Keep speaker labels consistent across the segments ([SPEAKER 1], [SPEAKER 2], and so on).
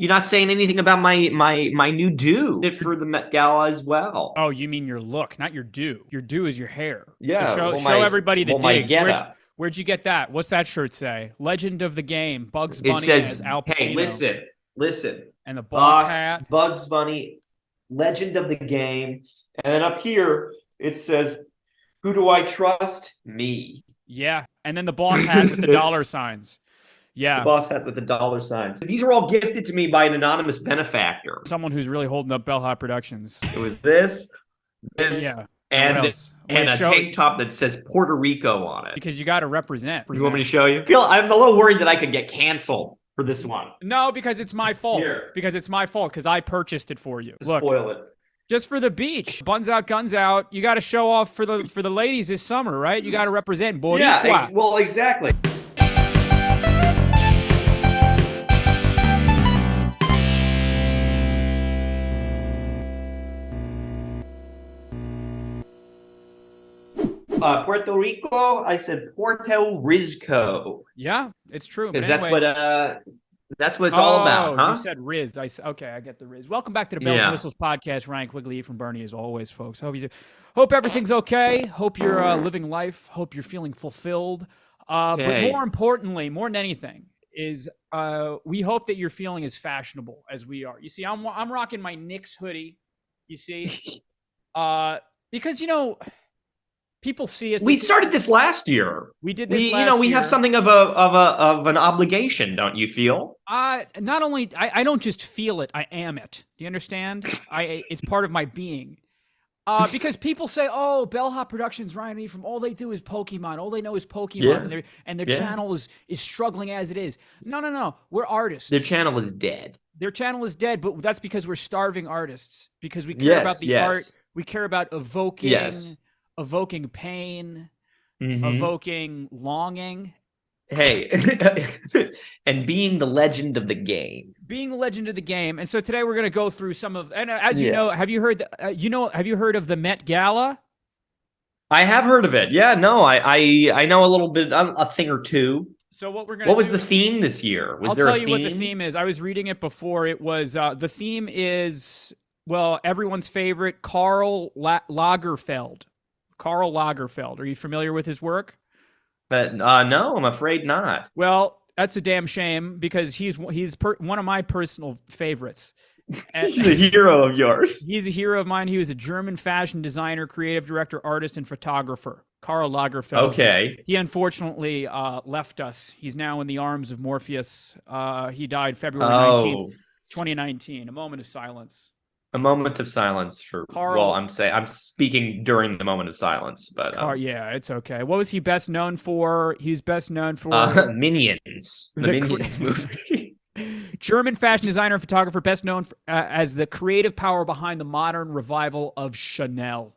[SPEAKER 1] You're not saying anything about my new do for the Met Gala as well.
[SPEAKER 2] Oh, you mean your look, not your do. Your do is your hair. So
[SPEAKER 1] Yeah,
[SPEAKER 2] show everybody the
[SPEAKER 1] my
[SPEAKER 2] digs.
[SPEAKER 1] get up.
[SPEAKER 2] Where'd you get that? What's that shirt say? Legend of the Game, Bugs
[SPEAKER 1] It
[SPEAKER 2] Bunny as
[SPEAKER 1] says,
[SPEAKER 2] Al
[SPEAKER 1] "Hey,
[SPEAKER 2] Pacino,
[SPEAKER 1] listen,
[SPEAKER 2] and the boss
[SPEAKER 1] boss,
[SPEAKER 2] hat.
[SPEAKER 1] Bugs Bunny, Legend of the Game," and then up here it says, "Who do I trust? Me."
[SPEAKER 2] Yeah, and then the boss hat with the dollar signs.
[SPEAKER 1] The
[SPEAKER 2] Yeah,
[SPEAKER 1] boss hat with the dollar signs. These are all gifted to me by an anonymous benefactor.
[SPEAKER 2] someone who's really holding up Bellhop Productions.
[SPEAKER 1] It was this,
[SPEAKER 2] Yeah. And what
[SPEAKER 1] and
[SPEAKER 2] else?
[SPEAKER 1] and a tank top that says Puerto Rico on it.
[SPEAKER 2] Because you got to represent.
[SPEAKER 1] You want me to show you? I'm a little worried that I could get canceled for this one.
[SPEAKER 2] No, because it's my fault.
[SPEAKER 1] Here.
[SPEAKER 2] Because it's my fault. Because I purchased it for you. Look,
[SPEAKER 1] Spoil it.
[SPEAKER 2] just for the beach, buns out, guns out. You got to show off for the ladies this summer, right? You got to represent. Boricua.
[SPEAKER 1] Yeah, well, exactly. Puerto Rico. I said Puerto Rico.
[SPEAKER 2] Yeah, it's true.
[SPEAKER 1] Because
[SPEAKER 2] anyway.
[SPEAKER 1] that's what it's all about, huh?
[SPEAKER 2] You said Riz. Okay, I get the Riz. Welcome back to the Bells and Whistles podcast. Ryan Quigley from Bernie, as always, folks. Hope everything's okay. Hope you're living life. Hope you're feeling fulfilled. But more importantly, more than anything, is we hope that you're feeling as fashionable as we are. You see, I'm rocking my Knicks hoodie. You see, because people see us.
[SPEAKER 1] We started this last year.
[SPEAKER 2] We did this last year.
[SPEAKER 1] We have something of an obligation, don't you feel?
[SPEAKER 2] Not only I don't just feel it, I am it. Do you understand? It's part of my being. Because people say, "Oh, Bellhop Productions, Ryan E. from all they do is Pokemon. All they know is Pokemon, and their channel is struggling as it is." No. We're artists.
[SPEAKER 1] Their channel is dead.
[SPEAKER 2] Their channel is dead, but that's because we're starving artists. Because we care about the art. We care about evoking pain, evoking longing.
[SPEAKER 1] Hey, and being the legend of the game.
[SPEAKER 2] Being the legend of the game. And so today we're going to go through some of, and as you know, have you heard of the Met Gala?
[SPEAKER 1] I have heard of it. Yeah, no, I know a little bit, a thing or two.
[SPEAKER 2] So what
[SPEAKER 1] was the theme this year?
[SPEAKER 2] I'll tell you what the theme is. I was reading it before. It was, the theme is, well, everyone's favorite, Karl Lagerfeld. Karl Lagerfeld. Are you familiar with his work?
[SPEAKER 1] No, I'm afraid not.
[SPEAKER 2] Well, that's a damn shame because he's one of my personal favorites.
[SPEAKER 1] He's a hero of yours.
[SPEAKER 2] He's a hero of mine. He was a German fashion designer, creative director, artist, and photographer. Karl Lagerfeld.
[SPEAKER 1] Okay.
[SPEAKER 2] He unfortunately left us. He's now in the arms of Morpheus. He died February 19th, 2019. A moment of silence.
[SPEAKER 1] A moment of silence for
[SPEAKER 2] Karl.
[SPEAKER 1] Well, I'm speaking during the moment of silence, but
[SPEAKER 2] yeah, it's okay. What was he best known for? He's best known for
[SPEAKER 1] Minions, the Minions movie.
[SPEAKER 2] German fashion designer and photographer, best known for, as the creative power behind the modern revival of Chanel.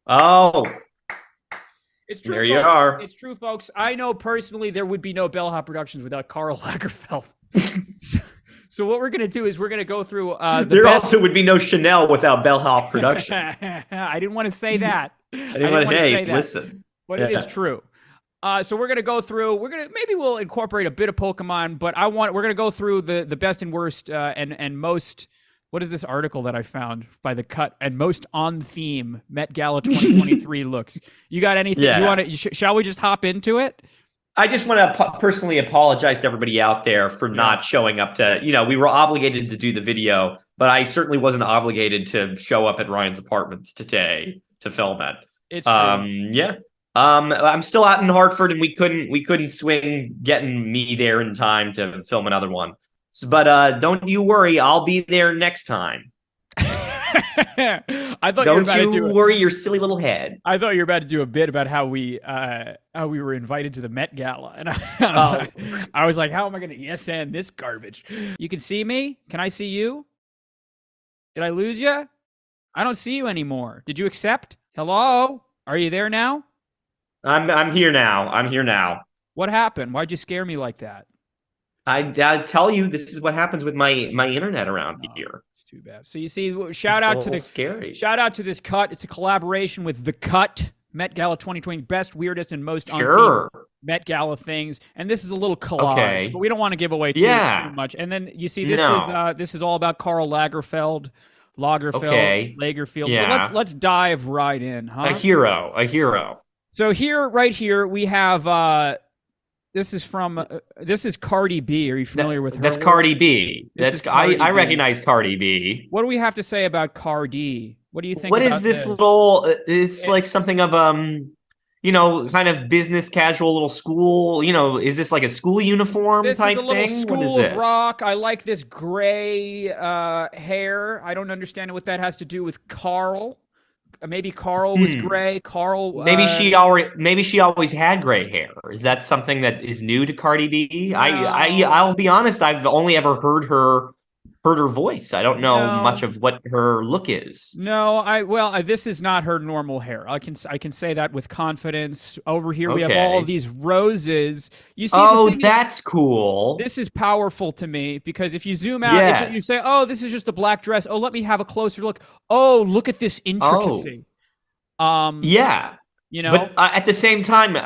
[SPEAKER 1] Oh,
[SPEAKER 2] it's true.
[SPEAKER 1] There you are.
[SPEAKER 2] It's true, folks. I know personally there would be no Bellhop Productions without Karl Lagerfeld. So what we're going to do is we're going to go through
[SPEAKER 1] there also would be no Chanel without Bellhop Productions.
[SPEAKER 2] I didn't want to say that.
[SPEAKER 1] Listen.
[SPEAKER 2] But it is true. So we're going to go through, maybe we'll incorporate a bit of Pokemon, but we're going to go through the best and worst and most, what is this article that I found by The Cut, and most on theme Met Gala 2023 looks. You got anything you want to, shall we just hop into it?
[SPEAKER 1] I just want to personally apologize to everybody out there for not showing up to, we were obligated to do the video, but I certainly wasn't obligated to show up at Ryan's apartment today to film it.
[SPEAKER 2] It's true.
[SPEAKER 1] I'm still out in Hartford and we couldn't swing getting me there in time to film another one. But don't you worry, I'll be there next time.
[SPEAKER 2] I thought
[SPEAKER 1] Don't you worry your silly little head.
[SPEAKER 2] I thought you were about to do a bit about how we were invited to the Met Gala, and I was like, how am I going to and this garbage? You can see me? Can I see you? Did I lose you? I don't see you anymore. Did you accept? Hello? Are you there now?
[SPEAKER 1] I'm here now.
[SPEAKER 2] What happened? Why'd you scare me like that?
[SPEAKER 1] I tell you, this is what happens with my internet around here.
[SPEAKER 2] It's too bad. So you see, shout out to this cut. It's a collaboration with The Cut, Met Gala 2020, best, weirdest, and most
[SPEAKER 1] Sure.
[SPEAKER 2] unthemed Met Gala things. And this is a little collage, but we don't want to give away too much. And then you see this is all about Karl Lagerfeld, Lagerfeld.
[SPEAKER 1] Yeah.
[SPEAKER 2] But let's dive right in, huh?
[SPEAKER 1] A hero.
[SPEAKER 2] So right here we have this is Cardi B. Are you familiar with her?
[SPEAKER 1] That's Cardi B. I recognize Cardi B.
[SPEAKER 2] What do we have to say about Cardi? What do you think?
[SPEAKER 1] What is this little? It's like something of kind of business casual little school. Is this like a school uniform type thing?
[SPEAKER 2] This is a little school of rock. I like this gray hair. I don't understand what that has to do with Carl. Maybe Carl was gray. Carl.
[SPEAKER 1] Maybe she always had gray hair. Is that something that is new to Cardi B? No. I'll be honest. I've only ever heard her voice. I don't know much of what her look is.
[SPEAKER 2] No, this is not her normal hair. I can say that with confidence. Over here we have all of these roses. You see?
[SPEAKER 1] That's cool.
[SPEAKER 2] This is powerful to me because if you zoom out, you say, "Oh, this is just a black dress." Oh, let me have a closer look. Oh, look at this intricacy.
[SPEAKER 1] Yeah. But at the same time,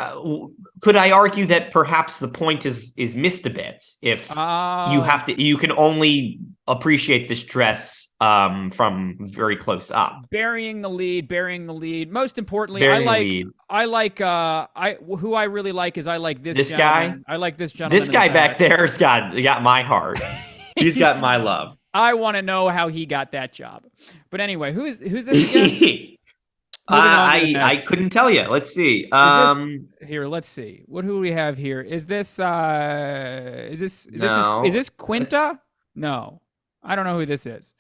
[SPEAKER 1] could I argue that perhaps the point is missed a bit if you can only appreciate this dress from very close up,
[SPEAKER 2] burying the lead. Most importantly, who I really like is this
[SPEAKER 1] guy.
[SPEAKER 2] I like this gentleman.
[SPEAKER 1] This guy back there's got my heart. He's got my love.
[SPEAKER 2] I want to know how he got that job. But anyway, who's this again?
[SPEAKER 1] I couldn't tell you. Let's see.
[SPEAKER 2] Let's see. Who do we have here? Is this Quinta? No. I don't know who this is.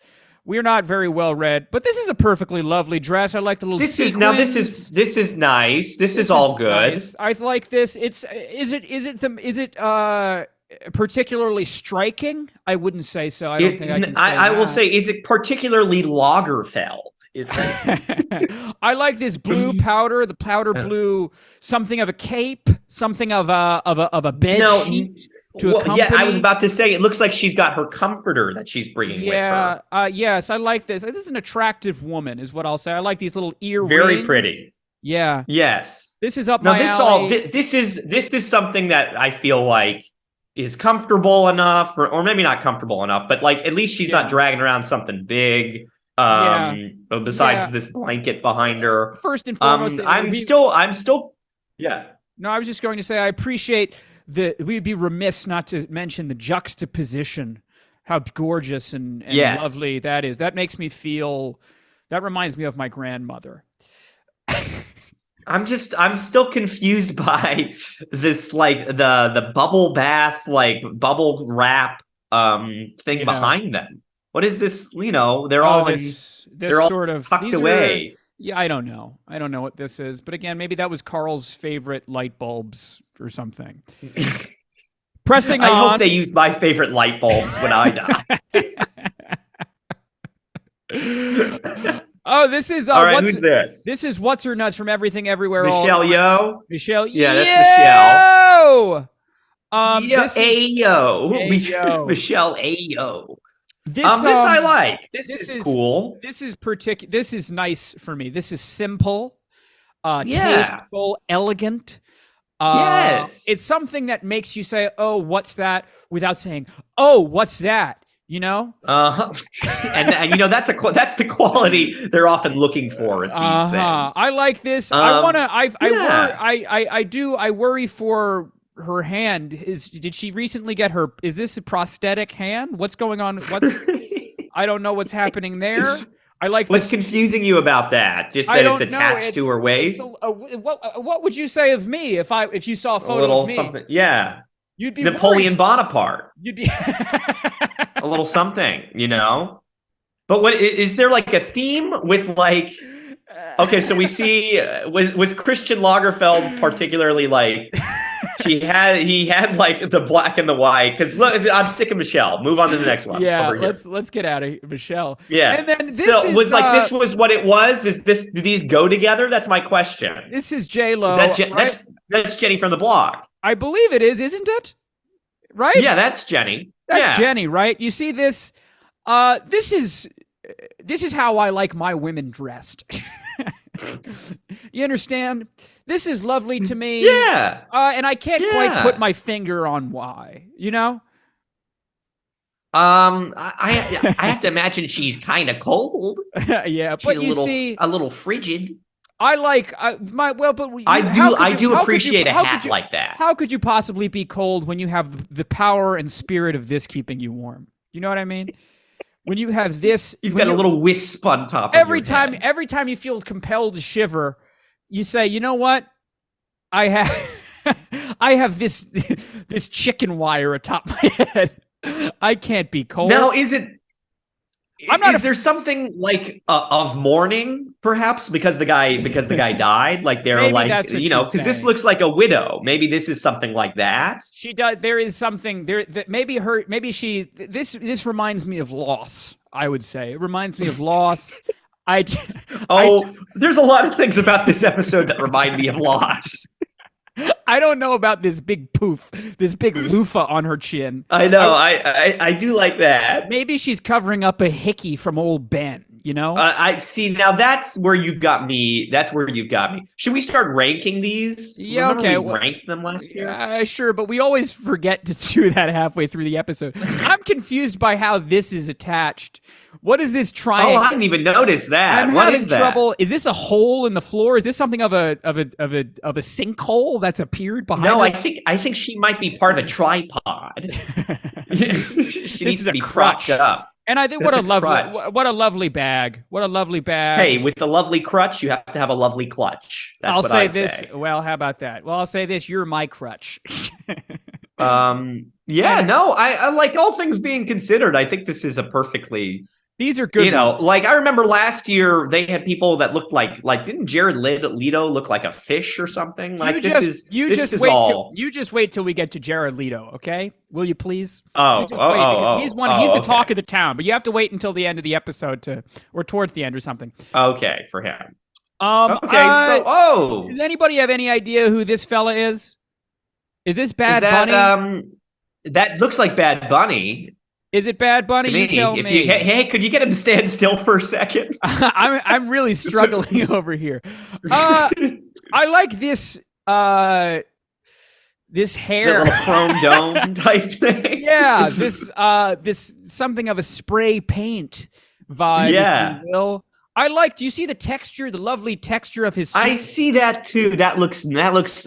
[SPEAKER 2] We're not very well read, but this is a perfectly lovely dress. I like the little sequins.
[SPEAKER 1] This is nice. This is all good.
[SPEAKER 2] Nice. I like this. Is it particularly striking? I wouldn't say so. I don't think I can say
[SPEAKER 1] I will say, is it particularly Lagerfeld?
[SPEAKER 2] I like this blue powder, the powder blue, something of a cape, something of a bed sheet to accompany.
[SPEAKER 1] Yeah, I was about to say, it looks like she's got her comforter that she's bringing with her.
[SPEAKER 2] Yes, I like this. This is an attractive woman, is what I'll say. I like these little earrings.
[SPEAKER 1] Very pretty.
[SPEAKER 2] Yeah.
[SPEAKER 1] Yes.
[SPEAKER 2] This is up my alley.
[SPEAKER 1] This is something that I feel like is comfortable enough, or maybe not comfortable enough, but like at least she's not dragging around something big. Besides this blanket behind her.
[SPEAKER 2] First and foremost,
[SPEAKER 1] I'm still.
[SPEAKER 2] No, I was just going to say I appreciate we'd be remiss not to mention the juxtaposition, how gorgeous and lovely that is. That makes me feel. That reminds me of my grandmother.
[SPEAKER 1] I'm still confused by this, like the bubble bath, like bubble wrap thing behind them. What is this? They're all
[SPEAKER 2] sort of
[SPEAKER 1] tucked away.
[SPEAKER 2] I don't know. I don't know what this is. But again, maybe that was Carl's favorite light bulbs or something. Pressing on.
[SPEAKER 1] I hope they use my favorite light bulbs when I
[SPEAKER 2] die. Oh, this is
[SPEAKER 1] all right. Who's this?
[SPEAKER 2] This is What's Her Nuts from Everything Everywhere.
[SPEAKER 1] Michelle Yeoh.
[SPEAKER 2] Michelle.
[SPEAKER 1] Yeah, that's
[SPEAKER 2] Michelle.
[SPEAKER 1] Michelle Yeoh. This I like. This is cool.
[SPEAKER 2] This is nice for me. This is simple, tasteful, elegant.
[SPEAKER 1] Yes.
[SPEAKER 2] It's something that makes you say, "Oh, what's that?" without saying, "Oh, what's that?" And
[SPEAKER 1] that's the quality they're often looking for at these things.
[SPEAKER 2] I like this. I worry for her hand. Did she recently get is this a prosthetic hand? What's going on? I don't know what's happening there. I like
[SPEAKER 1] what's confusing you about that? Just that it's attached to her waist.
[SPEAKER 2] What would you say of me if you saw a photo of me?
[SPEAKER 1] Something, yeah.
[SPEAKER 2] You'd be
[SPEAKER 1] Napoleon Bonaparte.
[SPEAKER 2] You'd be
[SPEAKER 1] a little something, But what is there like a theme with like? Okay, so we see was Christian Lagerfeld particularly like? He had like the black and the white. Because look, I'm sick of Michelle. Move on to the next one.
[SPEAKER 2] Yeah, let's get out of Michelle.
[SPEAKER 1] Yeah,
[SPEAKER 2] and then this
[SPEAKER 1] this was what it was. Do these go together? That's my question.
[SPEAKER 2] This is J-Lo.
[SPEAKER 1] That's Jenny from the blog.
[SPEAKER 2] I believe it is, isn't it? Right?
[SPEAKER 1] Yeah, that's Jenny.
[SPEAKER 2] That's Jenny, right? You see this? This is how I like my women dressed. You understand? This is lovely to me.
[SPEAKER 1] Yeah.
[SPEAKER 2] And I can't quite put my finger on why, you know?
[SPEAKER 1] I have to imagine she's kind of cold.
[SPEAKER 2] Yeah,
[SPEAKER 1] She's
[SPEAKER 2] but you see,
[SPEAKER 1] a little frigid.
[SPEAKER 2] I like
[SPEAKER 1] I do appreciate a hat like that.
[SPEAKER 2] How could you possibly be cold when you have the power and spirit of this keeping you warm? You know what I mean? When you have this,
[SPEAKER 1] you've got a little wisp on top of
[SPEAKER 2] every
[SPEAKER 1] your
[SPEAKER 2] time.
[SPEAKER 1] head.
[SPEAKER 2] Every time you feel compelled to shiver, you say, "You know what? I have this chicken wire atop my head. I can't be cold."
[SPEAKER 1] Now, is there something like of mourning, perhaps, because the guy died? Like they're like, because this looks like a widow. Maybe this is something like that.
[SPEAKER 2] She does. There is something there that this reminds me of loss. I would say it reminds me of loss.
[SPEAKER 1] There's a lot of things about this episode that remind me of loss.
[SPEAKER 2] I don't know about this big poof, this big loofah on her chin.
[SPEAKER 1] I know. I do like that.
[SPEAKER 2] Maybe she's covering up a hickey from old Ben, you know?
[SPEAKER 1] I see. Now that's where you've got me. Should we start ranking these?
[SPEAKER 2] Yeah,
[SPEAKER 1] Remember
[SPEAKER 2] okay.
[SPEAKER 1] we ranked them last year?
[SPEAKER 2] Sure, but we always forget to do that halfway through the episode. I'm confused by how this is attached. What is this triangle?
[SPEAKER 1] Oh, I didn't even notice that.
[SPEAKER 2] I'm having trouble. Is this a hole in the floor? Is this something of a sinkhole that's appeared behind?
[SPEAKER 1] No,
[SPEAKER 2] her?
[SPEAKER 1] I think she might be part of a tripod. She needs to be propped up.
[SPEAKER 2] And I think what a lovely bag. What a lovely bag.
[SPEAKER 1] Hey, with the lovely crutch, you have to have a lovely clutch. That's what I say.
[SPEAKER 2] Well, how about that? Well, I'll say this: you're my crutch.
[SPEAKER 1] Yeah, no, I like, all things being considered, I think this is a perfectly.
[SPEAKER 2] These are good.
[SPEAKER 1] Ones. Like I remember last year they had people that looked like didn't Jared Leto look like a fish or something? Like
[SPEAKER 2] you just wait till we get to Jared Leto, okay? Will you please?
[SPEAKER 1] He's
[SPEAKER 2] the talk of the town, but you have to wait until the end of the episode or towards the end or something.
[SPEAKER 1] Okay, for him.
[SPEAKER 2] Does anybody have any idea who this fella is? Is this Bad Bunny?
[SPEAKER 1] That looks like Bad Bunny.
[SPEAKER 2] Is it Bad Bunny?
[SPEAKER 1] You tell me. Hey, could you get him to stand still for a second?
[SPEAKER 2] I'm really struggling over here. I like this this hair,
[SPEAKER 1] that little chrome dome type thing.
[SPEAKER 2] Yeah, this something of a spray paint vibe. Yeah. If you will. Do you see the texture, the lovely texture of his suit?
[SPEAKER 1] I see that too. That looks,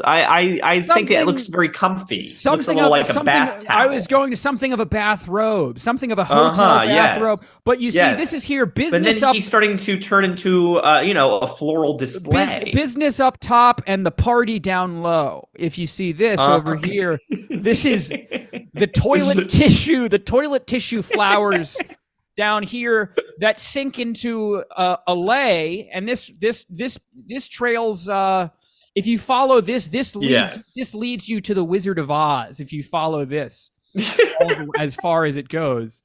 [SPEAKER 1] I think that looks very comfy. Looks a little like a bath towel.
[SPEAKER 2] I was going to something of a bathrobe, something of a hotel bathrobe. Yes. But you see, this is here business
[SPEAKER 1] but then he's starting to turn into, a floral display.
[SPEAKER 2] Business up top and the party down low. If you see this over here, this is the toilet tissue flowers down here that sink into a lay, and this trails. If you follow this leads you to the Wizard of Oz. If you follow this, as far as it goes,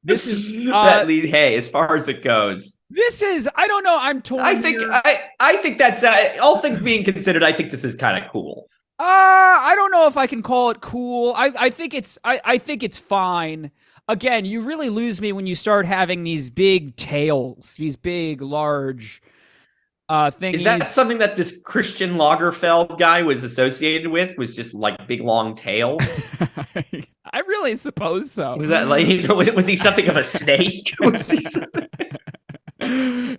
[SPEAKER 2] this is
[SPEAKER 1] as far as it goes.
[SPEAKER 2] This is, I don't know. I'm torn.
[SPEAKER 1] I think that's all things being considered. I think this is kind of cool.
[SPEAKER 2] I don't know if I can call it cool. I think it's fine. Again, you really lose me when you start having these big tails, these big, large things.
[SPEAKER 1] Is that something that this Christian Lagerfeld guy was associated with? Was just like big, long tails?
[SPEAKER 2] I really suppose so.
[SPEAKER 1] Was that was he something of a snake?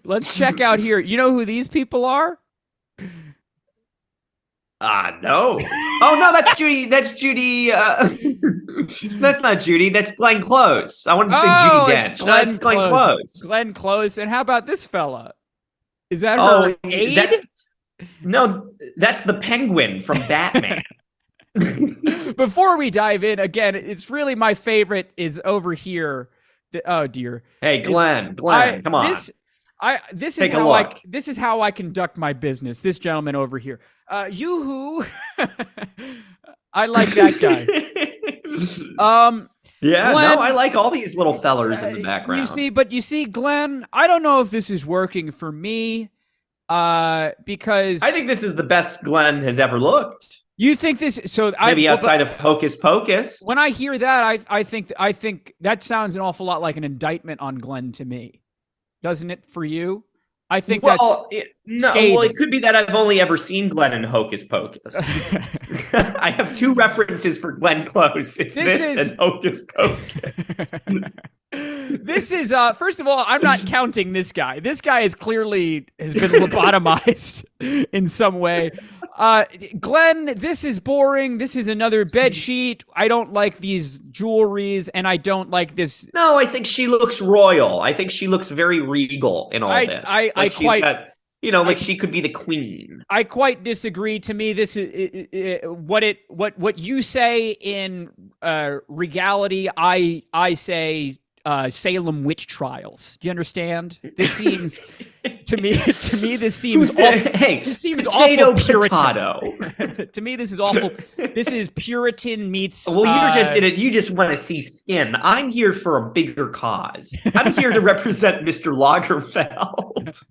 [SPEAKER 2] Let's check out here. You know who these people are?
[SPEAKER 1] No. Oh, no, that's Judy. That's Judy. That's not Judy. That's Glenn Close. I wanted to say Judy Dench. No, that's Glenn Close.
[SPEAKER 2] Glenn Close. And how about this fella? Is that her aide?
[SPEAKER 1] That's the Penguin from Batman.
[SPEAKER 2] Before we dive in, again, it's really my favorite is over here. Oh, dear.
[SPEAKER 1] Hey, Glenn, come on.
[SPEAKER 2] This is how I conduct my business. This gentleman over here. Yoo-hoo. I like that guy.
[SPEAKER 1] Yeah,
[SPEAKER 2] Glenn,
[SPEAKER 1] I like all these little fellers in the background.
[SPEAKER 2] You see, Glenn, I don't know if this is working for me, because
[SPEAKER 1] I think this is the best Glenn has ever looked.
[SPEAKER 2] You think this? So
[SPEAKER 1] maybe outside of Hocus Pocus.
[SPEAKER 2] When I hear that, I think that sounds an awful lot like an indictment on Glenn to me. Doesn't it for you? I think
[SPEAKER 1] Well, it could be that I've only ever seen Glenn in Hocus Pocus. I have two references for Glenn Close. It's this and Hocus Pocus.
[SPEAKER 2] This is first of all, I'm not counting this guy. This guy has been lobotomized in some way. Glenn, this is boring. This is another bed sheet. I don't like these jewelries, and I don't like this.
[SPEAKER 1] No, I think she looks royal. I think she looks very regal in all this. She could be the queen.
[SPEAKER 2] I quite disagree. To me, this is what you say in regality. I say Salem witch trials. Do you understand? This seems to me. This seems awful. This seems awful Puritan. To me, this is awful. This is Puritan meets.
[SPEAKER 1] Well, you just did it. You just want to see skin. I'm here for a bigger cause. I'm here to represent Mr. Lagerfeld.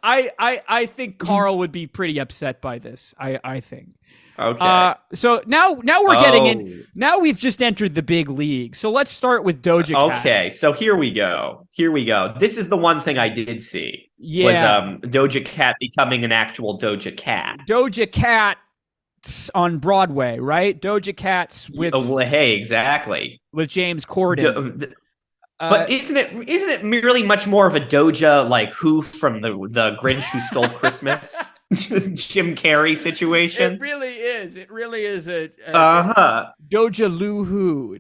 [SPEAKER 2] I think Carl would be pretty upset by this. I think.
[SPEAKER 1] Okay.
[SPEAKER 2] So now we're getting in. Now we've just entered the big league. So let's start with Doja Cat.
[SPEAKER 1] Okay. So here we go. This is the one thing I did see.
[SPEAKER 2] Yeah.
[SPEAKER 1] Was Doja Cat becoming an actual Doja Cat.
[SPEAKER 2] Doja Cat's on Broadway, right? Doja Cat's with.
[SPEAKER 1] Hey, exactly.
[SPEAKER 2] With James Corden.
[SPEAKER 1] But isn't it merely much more of a Doja like who from the Grinch Who Stole Christmas Jim Carrey situation?
[SPEAKER 2] It really is. It really is a Doja Lou Who.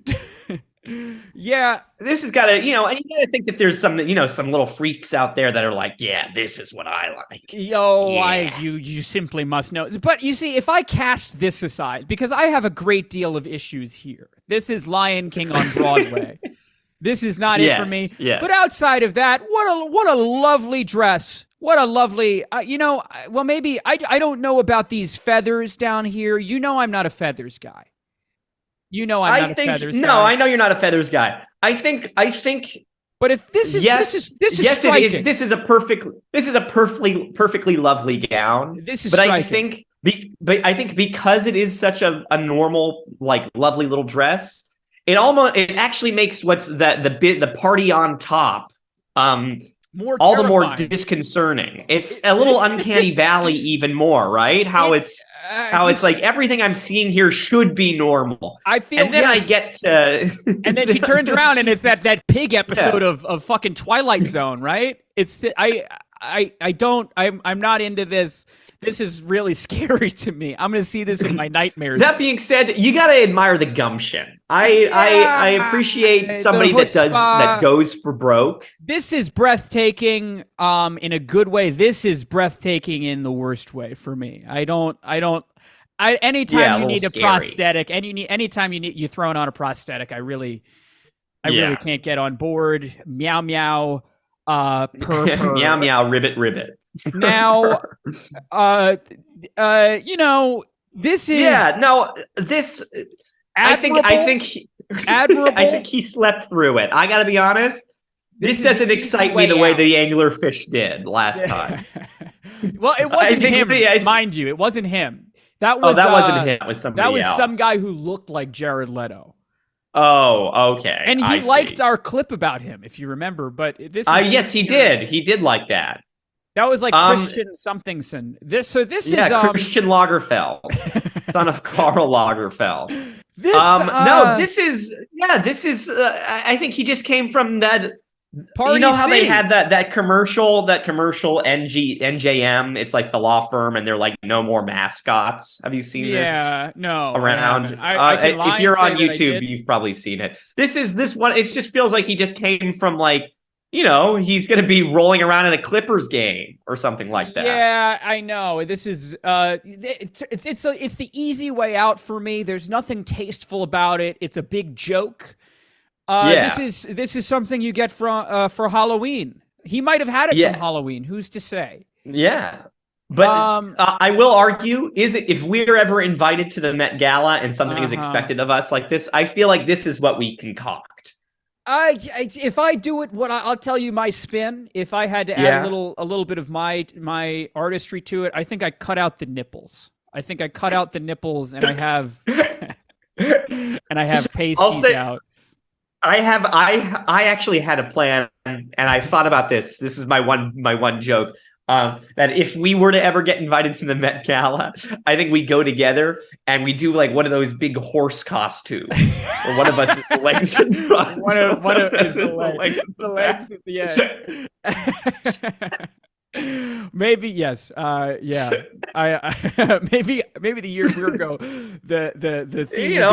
[SPEAKER 2] Yeah,
[SPEAKER 1] this has got to, and you got to think that there's some little freaks out there that are like, yeah, this is what I like.
[SPEAKER 2] You simply must know. But you see, if I cast this aside, because I have a great deal of issues here. This is Lion King on Broadway. This is not it for me.
[SPEAKER 1] Yes.
[SPEAKER 2] But outside of that, what a lovely dress. What a lovely, well, maybe I don't know about these feathers down here. I'm not a feathers guy. I'm not a feathers guy.
[SPEAKER 1] No, I know you're not a feathers guy. I think.
[SPEAKER 2] But if this is
[SPEAKER 1] yes,
[SPEAKER 2] this is
[SPEAKER 1] yes,
[SPEAKER 2] striking.
[SPEAKER 1] it is. This is a perfectly lovely gown.
[SPEAKER 2] This is
[SPEAKER 1] striking. I think because it is such a normal, like, lovely little dress, it actually makes what's the party on top
[SPEAKER 2] more
[SPEAKER 1] all the more
[SPEAKER 2] terrifying.
[SPEAKER 1] disconcerting. It's a little uncanny valley even more, right? It's like everything I'm seeing here should be normal.
[SPEAKER 2] I feel,
[SPEAKER 1] and then I get to,
[SPEAKER 2] and then she turns around and it's that pig episode of fucking Twilight Zone, right? It's I'm not into this. This is really scary to me. I'm going to see this in my nightmares.
[SPEAKER 1] That being said, you got to admire the gumption. I appreciate somebody that goes for broke.
[SPEAKER 2] This is breathtaking in a good way. This is breathtaking in the worst way for me. Anytime you need a prosthetic, anytime you're throwing on a prosthetic, I really can't get on board. Meow meow, purr.
[SPEAKER 1] Meow meow, ribbit ribbit.
[SPEAKER 2] Now, this is
[SPEAKER 1] this.
[SPEAKER 2] Admirable.
[SPEAKER 1] I think
[SPEAKER 2] admirable.
[SPEAKER 1] I think he slept through it. I got to be honest. This doesn't excite me the way the anglerfish did last time.
[SPEAKER 2] Well, it wasn't him, mind you. It wasn't him. That wasn't him. It was somebody else. That was some guy who looked like Jared Leto.
[SPEAKER 1] Oh, okay.
[SPEAKER 2] And he liked our clip about him, if you remember. But this.
[SPEAKER 1] Yes, he did. He did like that.
[SPEAKER 2] That was like Christian somethingson. This is
[SPEAKER 1] Christian Lagerfeld, son of Karl Lagerfeld. This is. I think he just came from that. Party how they had that commercial NJM. It's like the law firm, and they're like, no more mascots. Have you seen this?
[SPEAKER 2] Yeah, no.
[SPEAKER 1] Around. If you're on YouTube, you've probably seen it. This one. It just feels like he just came from like. He's going to be rolling around in a Clippers game or something like that.
[SPEAKER 2] Yeah, I know. This is it's the easy way out for me. There's nothing tasteful about it. It's a big joke. This is something you get for Halloween. He might have had it from Halloween. Who's to say?
[SPEAKER 1] Yeah. But I will argue, if we're ever invited to the Met Gala and something is expected of us like this, I feel like this is what we concoct.
[SPEAKER 2] If I do it, I'll tell you my spin. If I had to add a little bit of my artistry to it, I think I cut out the nipples. I have pasties out. I actually had a plan, and I thought about this. This is my one joke.
[SPEAKER 1] that if we were to ever get invited to the Met Gala, I think we go together and we do like one of those big horse costumes, or one of us is the legs in front.
[SPEAKER 2] One of is the legs at the end. Maybe yes. Yeah. Maybe the year we go. The theme,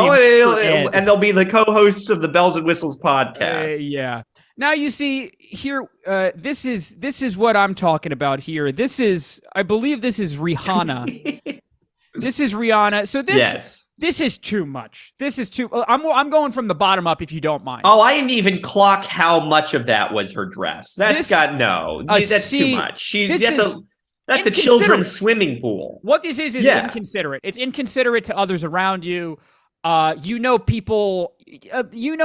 [SPEAKER 1] and they'll be the co-hosts of the Bells and Whistles podcast.
[SPEAKER 2] Yeah. Now you see here. This is what I'm talking about here. I believe this is Rihanna. This is Rihanna. So this. Yes. This is too much. This is too. I'm going from the bottom up, if you don't mind.
[SPEAKER 1] Oh, I didn't even clock how much of that was her dress. That's too much. That's a children's swimming pool.
[SPEAKER 2] What this is inconsiderate. It's inconsiderate to others around you. People.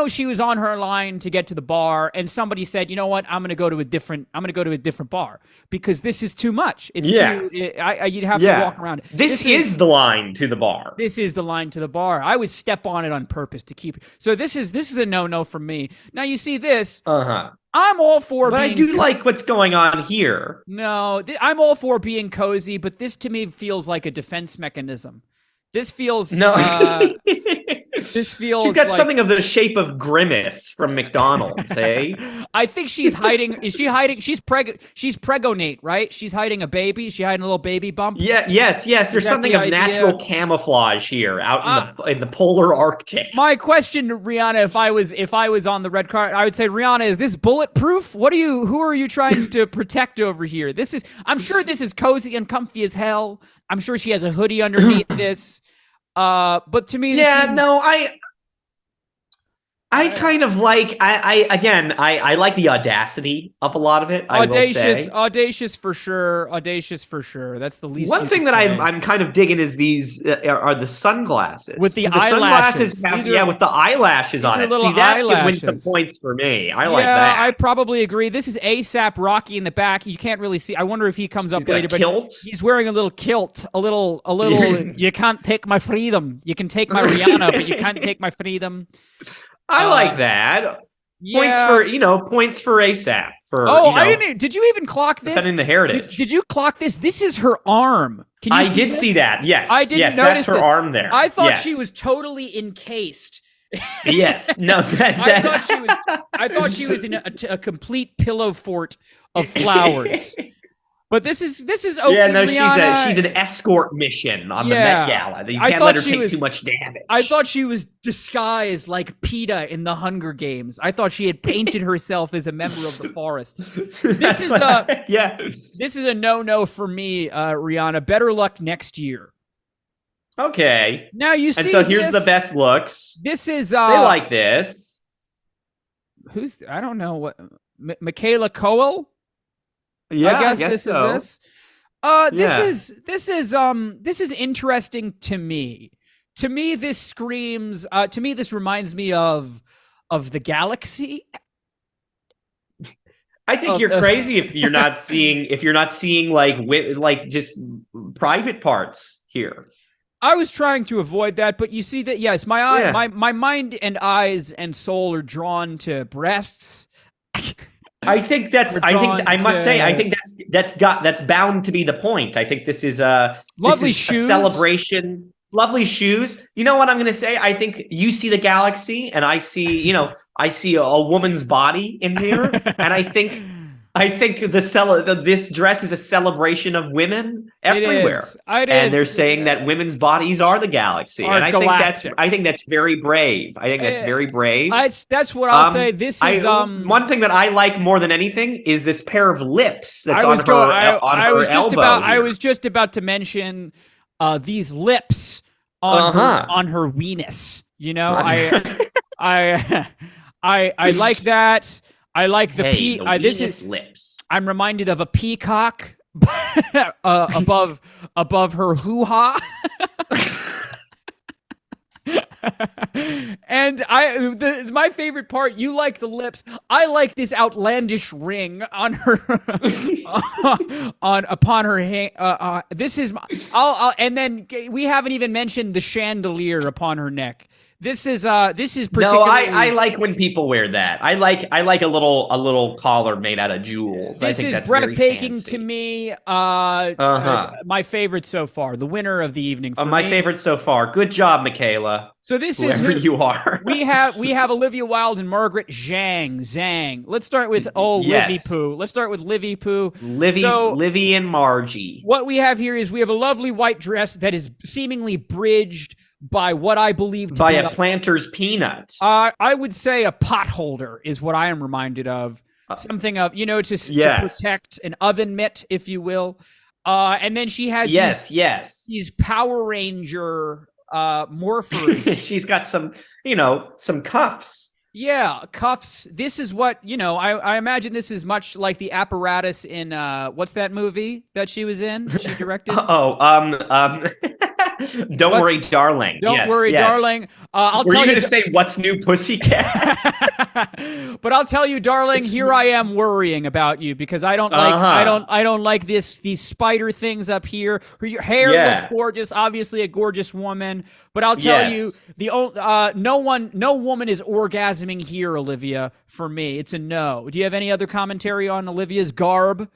[SPEAKER 2] She was on her line to get to the bar, and somebody said, "You know what? I'm going to go to a different bar because this is too much. It's too. You'd have to walk around.
[SPEAKER 1] This is the line to the bar.
[SPEAKER 2] This is the line to the bar. I would step on it on purpose to keep. So this is a no from me. Now you see this. I'm all for
[SPEAKER 1] but I do like what's going on here.
[SPEAKER 2] No, I'm all for being cozy, but this to me feels like a defense mechanism. This feels This feels.
[SPEAKER 1] She's got something of the shape of Grimace from McDonald's, hey?
[SPEAKER 2] I think she's hiding. Is she hiding? She's pregonate, right? She's hiding a baby. Is she hiding a little baby bump?
[SPEAKER 1] Yeah. Yes. There's something of natural camouflage here out in the polar Arctic.
[SPEAKER 2] My question, Rihanna, if I was on the red carpet, I would say, Rihanna, is this bulletproof? Who are you trying to protect over here? I'm sure this is cozy and comfy as hell. I'm sure she has a hoodie underneath this. But to me,
[SPEAKER 1] I kind of like I like the audacity of a lot of it.
[SPEAKER 2] Audacious for sure. That's the least.
[SPEAKER 1] One thing that I'm kind of digging is these are the sunglasses
[SPEAKER 2] with the eyelashes.
[SPEAKER 1] With the eyelashes on it. See, that can win some points for me. I like that.
[SPEAKER 2] I probably agree. This is ASAP Rocky in the back. You can't really see. I wonder if he comes up later. But he's wearing a little kilt. A little. You can't take my freedom. You can take my Rihanna, but you can't take my freedom.
[SPEAKER 1] I like that. Yeah. Points for ASAP.
[SPEAKER 2] I didn't. Did you even clock this?
[SPEAKER 1] Defending the heritage.
[SPEAKER 2] Did you clock this? This is her arm.
[SPEAKER 1] I did see that. Yes, I didn't notice that's her arm there.
[SPEAKER 2] I thought she was totally encased.
[SPEAKER 1] Yes. No.
[SPEAKER 2] I thought she was in a complete pillow fort of flowers. But this is open.
[SPEAKER 1] Yeah, no, she's an escort mission on the Met Gala. You can't let her take too much damage.
[SPEAKER 2] I thought she was disguised like PETA in the Hunger Games. I thought she had painted herself as a member of the forest. This is a no for me, Rihanna. Better luck next year.
[SPEAKER 1] Okay.
[SPEAKER 2] Now you see.
[SPEAKER 1] And so here's the best looks.
[SPEAKER 2] This is.
[SPEAKER 1] They like this.
[SPEAKER 2] I don't know what. Michaela Coel.
[SPEAKER 1] Yeah,
[SPEAKER 2] I guess this so. Is this. This is interesting to me. To me, this screams. To me, this reminds me of the galaxy.
[SPEAKER 1] I think you're crazy if you're not seeing like just private parts here.
[SPEAKER 2] I was trying to avoid that, but you see that yes, my mind and eyes and soul are drawn to breasts.
[SPEAKER 1] I think that's bound to be the point. I think this is a celebration. Lovely shoes. You know what I'm going to say? I think you see the galaxy and I see a woman's body in here. And I think this dress is a celebration of women everywhere. And they're saying that women's bodies are the galaxy. And I think that's very brave. That's
[SPEAKER 2] what I'll say. This is
[SPEAKER 1] one thing that I like more than anything is this pair of lips that's on her elbow.
[SPEAKER 2] I was just about to mention these lips on her weenus. You know, I like that. I like the this is lips. I'm reminded of a peacock above her hoo-ha. And my favorite part, you like the lips. I like this outlandish ring on her upon her hand. This is and then we haven't even mentioned the chandelier upon her neck. This is
[SPEAKER 1] No,
[SPEAKER 2] particularly.
[SPEAKER 1] I like when people wear that. I like a little collar made out of jewels. I
[SPEAKER 2] This
[SPEAKER 1] think
[SPEAKER 2] is
[SPEAKER 1] that's very
[SPEAKER 2] breathtaking
[SPEAKER 1] fancy.
[SPEAKER 2] to me.
[SPEAKER 1] Uh-huh.
[SPEAKER 2] My favorite so far, the winner of the evening for
[SPEAKER 1] My
[SPEAKER 2] me.
[SPEAKER 1] favorite so far. Good job, Michaela.
[SPEAKER 2] So this
[SPEAKER 1] Whoever
[SPEAKER 2] is
[SPEAKER 1] you are.
[SPEAKER 2] we have Olivia Wilde and Margaret Zhang. Let's start with Livy
[SPEAKER 1] Yes.
[SPEAKER 2] Poo. Let's start with Livy Poo.
[SPEAKER 1] Livy and Margie.
[SPEAKER 2] What we have here is we have a lovely white dress that is seemingly bridged by what I believe to
[SPEAKER 1] By
[SPEAKER 2] be
[SPEAKER 1] a planter's peanut.
[SPEAKER 2] I would say a potholder is what I am reminded of. Something of, to protect an oven mitt, if you will. And then she has these Power Ranger morphers.
[SPEAKER 1] She's got some cuffs.
[SPEAKER 2] Yeah, cuffs. This is what, I imagine this is much like the apparatus in what's that movie that she was in? She directed?
[SPEAKER 1] Don't worry, darling.
[SPEAKER 2] Don't worry, darling.
[SPEAKER 1] Were you going to say What's New, Pussycat?
[SPEAKER 2] But I'll tell you, darling, here I am worrying about you because I don't like I don't like these spider things up here. Your hair looks gorgeous, obviously a gorgeous woman. But I'll tell you, no woman is orgasming here, Olivia. For me, it's a no. Do you have any other commentary on Olivia's garb?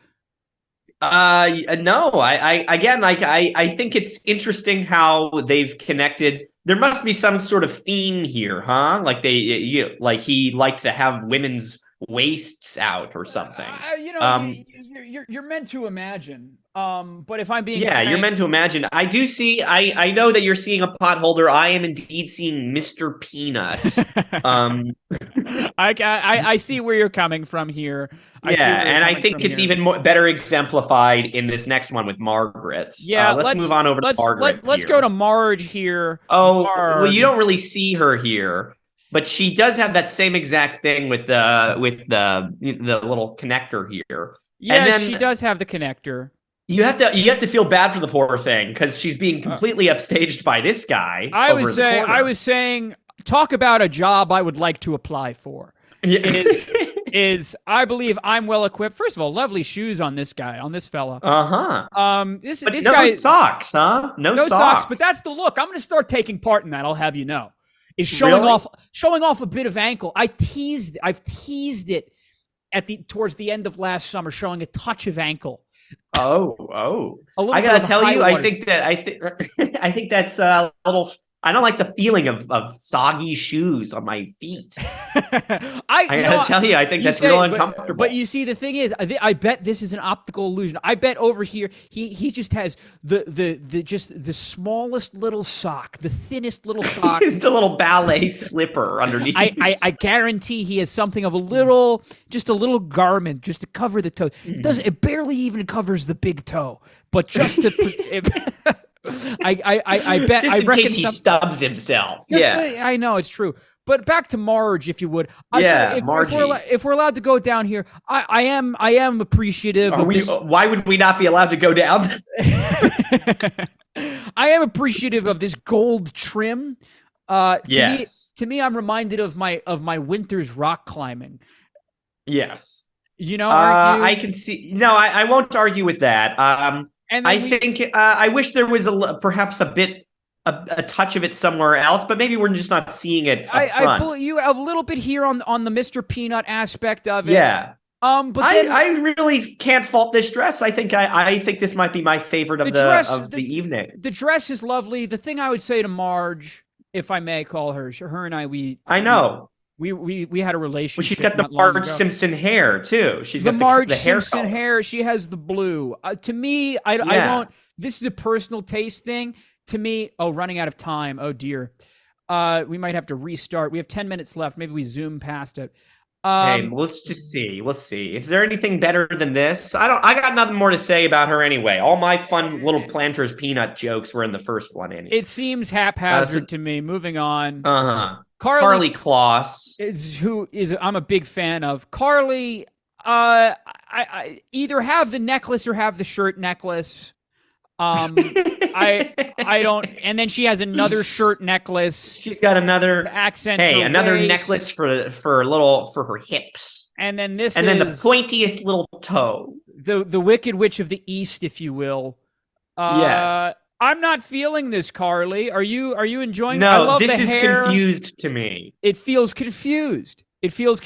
[SPEAKER 1] No, I think it's interesting how they've connected. There must be some sort of theme here, huh? Like he liked to have women's waists out or something.
[SPEAKER 2] You're meant to imagine. But if I'm being frank,
[SPEAKER 1] you're meant to imagine. I do see. I know that you're seeing a potholder. I am indeed seeing Mr. Peanut.
[SPEAKER 2] I see where you're coming from here.
[SPEAKER 1] I think it's even better exemplified in this next one with Margaret.
[SPEAKER 2] Yeah,
[SPEAKER 1] let's move on over to Margaret.
[SPEAKER 2] Let's go to Marge here.
[SPEAKER 1] Well, you don't really see her here, but she does have that same exact thing with the little connector here.
[SPEAKER 2] Yeah, and then, she does have the connector.
[SPEAKER 1] You have to feel bad for the poor thing because she's being completely upstaged by this guy.
[SPEAKER 2] I was saying, talk about a job I would like to apply for. Is I believe I'm well equipped. First of all, lovely shoes on this guy, on this fella. This guy
[SPEAKER 1] socks, huh? No
[SPEAKER 2] socks, but that's the look. I'm going to start taking part in that. I'll have you know, is showing off a bit of ankle. I've teased it towards the end of last summer, showing a touch of ankle.
[SPEAKER 1] I gotta tell you, I think that's a little. I don't like the feeling of soggy shoes on my feet. I gotta tell you, I think that's real uncomfortable.
[SPEAKER 2] But you see, the thing is, I bet this is an optical illusion. I bet over here he just has the smallest little sock, the thinnest little sock,
[SPEAKER 1] the little ballet slipper underneath.
[SPEAKER 2] I guarantee he has something of a little garment just to cover the toe. It barely even covers the big toe, but just to. I bet.
[SPEAKER 1] Just in case he stubs himself.
[SPEAKER 2] I know it's true. But back to Marge, if you would.
[SPEAKER 1] Margie.
[SPEAKER 2] If we're allowed to go down here, I am appreciative.
[SPEAKER 1] Why would we not be allowed to go down?
[SPEAKER 2] I am appreciative of this gold trim. To me, I'm reminded of my winter's rock climbing.
[SPEAKER 1] Yes.
[SPEAKER 2] I
[SPEAKER 1] can see. No, I won't argue with that. And I think I wish there was perhaps a touch of it somewhere else, but maybe we're just not seeing it up front.
[SPEAKER 2] I believe you a little bit here on the Mr. Peanut aspect of it.
[SPEAKER 1] Yeah.
[SPEAKER 2] But then,
[SPEAKER 1] I really can't fault this dress. I think this might be my favorite of the evening.
[SPEAKER 2] The dress is lovely. The thing I would say to Marge, if I may call her and
[SPEAKER 1] I know.
[SPEAKER 2] We had a relationship.
[SPEAKER 1] Well, she's got the Marge Simpson hair too. She's got the
[SPEAKER 2] Marge
[SPEAKER 1] hair
[SPEAKER 2] Simpson
[SPEAKER 1] color.
[SPEAKER 2] hair. She has the blue. To me, I won't. This is a personal taste thing. To me, running out of time. Oh dear. We might have to restart. We have 10 minutes left. Maybe we zoom past it.
[SPEAKER 1] Hey, let's just see. We'll see. Is there anything better than this? I got nothing more to say about her anyway. All my fun little Planters Peanut jokes were in the first one. Anyway.
[SPEAKER 2] It seems haphazard to me. Moving on.
[SPEAKER 1] Carly Kloss
[SPEAKER 2] I'm a big fan of. Carly, I either have the necklace or have the shirt necklace. I don't. And then she has another shirt necklace.
[SPEAKER 1] She's got another
[SPEAKER 2] accent.
[SPEAKER 1] Hey, another waist. Necklace for her hips.
[SPEAKER 2] And then the
[SPEAKER 1] pointiest little toe.
[SPEAKER 2] The Wicked Witch of the East, if you will.
[SPEAKER 1] Yes.
[SPEAKER 2] I'm not feeling this, Carly. Are you enjoying it?
[SPEAKER 1] No,
[SPEAKER 2] I love
[SPEAKER 1] this
[SPEAKER 2] the
[SPEAKER 1] is
[SPEAKER 2] hair.
[SPEAKER 1] confused to me.
[SPEAKER 2] It feels confused. It feels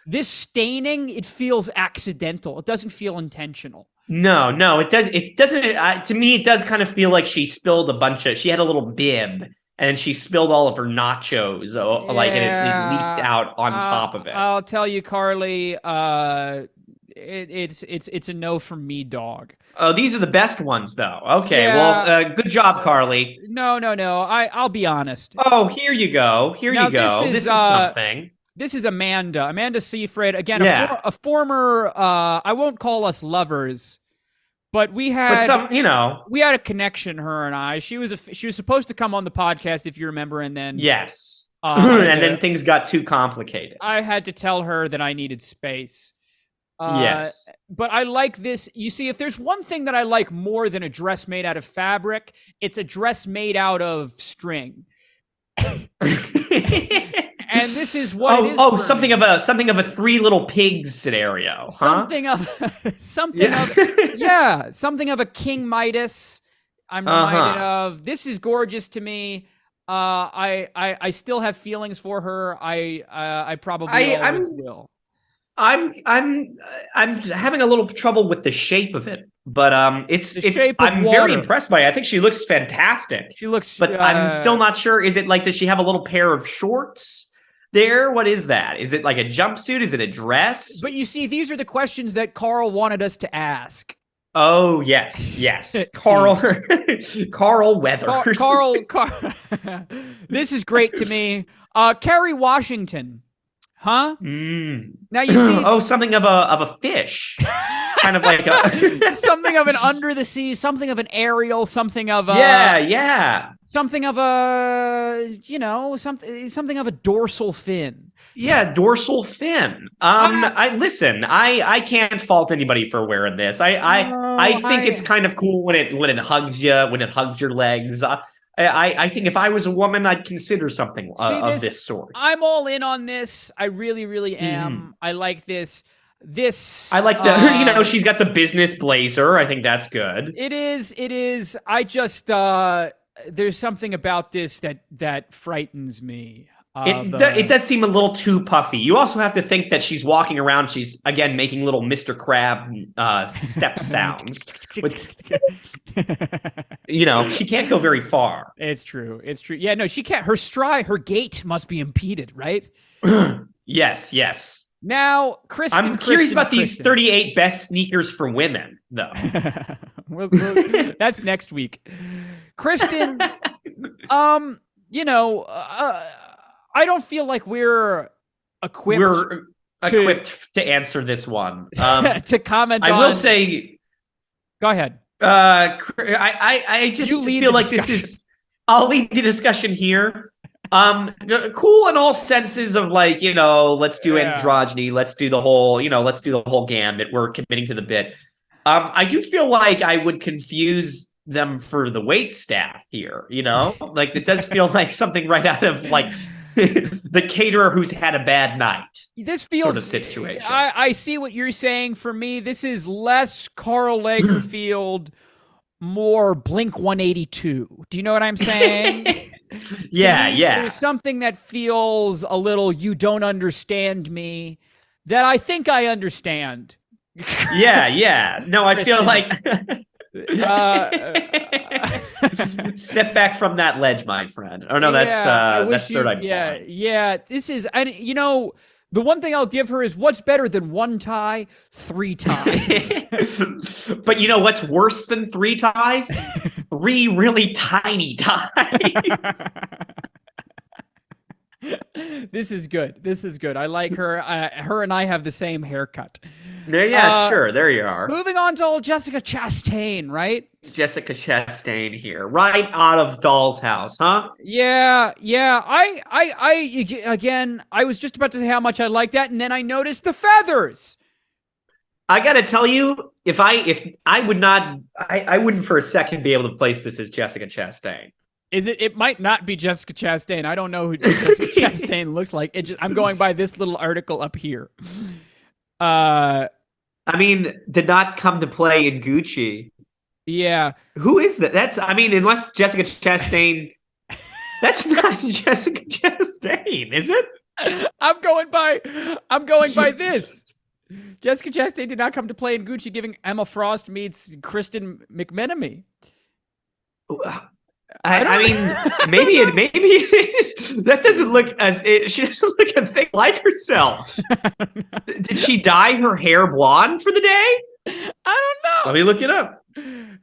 [SPEAKER 2] this staining, it feels accidental. It doesn't feel intentional.
[SPEAKER 1] No, it does. It doesn't. To me, it does kind of feel like she spilled a bunch of. She had a little bib, and she spilled all of her nachos, like and it leaked out on top of it.
[SPEAKER 2] I'll tell you, Carly. It's a no from me, dog.
[SPEAKER 1] Oh, these are the best ones, though. Okay, well, good job, Carly.
[SPEAKER 2] No. I'll be honest.
[SPEAKER 1] Oh, here you go. This is something.
[SPEAKER 2] This is Amanda Seyfried, again, a former. I won't call us lovers, but we had we had a connection, her and I. She was supposed to come on the podcast, if you remember, and then
[SPEAKER 1] yes, and then things got too complicated.
[SPEAKER 2] I had to tell her that I needed space.
[SPEAKER 1] Yes,
[SPEAKER 2] but I like this. You see, if there's one thing that I like more than a dress made out of fabric, it's a dress made out of string. And this is what it is.
[SPEAKER 1] Oh, something of a Three Little Pigs scenario.
[SPEAKER 2] Something of a King Midas. I'm reminded of. This is gorgeous to me. I still have feelings for her. I probably always will.
[SPEAKER 1] I'm having a little trouble with the shape of it, but I'm very impressed by it. I think she looks fantastic. But I'm still not sure. Is it like, does she have a little pair of shorts there? What is that? Is it like a jumpsuit? Is it a dress?
[SPEAKER 2] But you see, these are the questions that Carl wanted us to ask.
[SPEAKER 1] Oh, yes. Carl Weathers.
[SPEAKER 2] Carl. This is great to me. Kerry Washington. Huh? Now you see,
[SPEAKER 1] something of a fish, kind of like
[SPEAKER 2] something of an under the sea, something of an aerial, something of a something of a something of a dorsal fin.
[SPEAKER 1] Yeah, dorsal fin. I can't fault anybody for wearing this. I think it's kind of cool when it hugs you, when it hugs your legs. I think if I was a woman, I'd consider something of this sort.
[SPEAKER 2] I'm all in on this. I really, really am. I like this.
[SPEAKER 1] I like the, she's got the business blazer. I think that's good.
[SPEAKER 2] It is. I just, there's something about this that frightens me.
[SPEAKER 1] It does seem a little too puffy. You also have to think that she's walking around. She's, again, making little Mr. Crab step sounds. She can't go very far.
[SPEAKER 2] It's true. Yeah, no, she can't. Her gait must be impeded, right?
[SPEAKER 1] Yes.
[SPEAKER 2] Now, Kristen.
[SPEAKER 1] I'm curious about these 38 best sneakers for women, though.
[SPEAKER 2] That's next week. Kristen, I don't feel like we're equipped.
[SPEAKER 1] We're equipped to answer this one.
[SPEAKER 2] To comment on.
[SPEAKER 1] I will say.
[SPEAKER 2] Go ahead.
[SPEAKER 1] I just feel like this is. I'll lead the discussion here. Cool in all senses of like, let's do androgyny, let's do the whole gambit. We're committing to the bit. I do feel like I would confuse them for the wait staff here. Like it does feel like something right out of like. The caterer who's had a bad night.
[SPEAKER 2] This feels
[SPEAKER 1] sort of situation.
[SPEAKER 2] I see what you're saying. For me, this is less Karl Lagerfeld, more Blink 182. Do you know what I'm saying?
[SPEAKER 1] Yeah.
[SPEAKER 2] There's something that feels a little "you don't understand me" that I think I understand.
[SPEAKER 1] Yeah. No, I feel like. Step back from that ledge, my friend. Oh no, that's third eye blind.
[SPEAKER 2] Yeah. This is, and the one thing I'll give her is what's better than one tie, 3 ties.
[SPEAKER 1] But what's worse than 3 ties? 3 really tiny ties.
[SPEAKER 2] This is good. I like her. Her and I have the same haircut.
[SPEAKER 1] Sure. There you are.
[SPEAKER 2] Moving on to old Jessica Chastain, right?
[SPEAKER 1] Jessica Chastain here, right out of Doll's House, huh?
[SPEAKER 2] Yeah. I was just about to say how much I like that, and then I noticed the feathers.
[SPEAKER 1] I gotta tell you, if I wouldn't for a second be able to place this as Jessica Chastain.
[SPEAKER 2] It might not be Jessica Chastain. I don't know who Jessica Chastain looks like. I'm going by this little article up here.
[SPEAKER 1] Did not come to play in Gucci.
[SPEAKER 2] Yeah.
[SPEAKER 1] Who is that? Unless Jessica Chastain. That's not Jessica Chastain, is it?
[SPEAKER 2] I'm going by this. Jessica Chastain did not come to play in Gucci, giving Emma Frost meets Kristen McMenamy.
[SPEAKER 1] Maybe that doesn't look. She doesn't look a thing like herself. Did she dye her hair blonde for the day?
[SPEAKER 2] I don't know.
[SPEAKER 1] Let me look it up.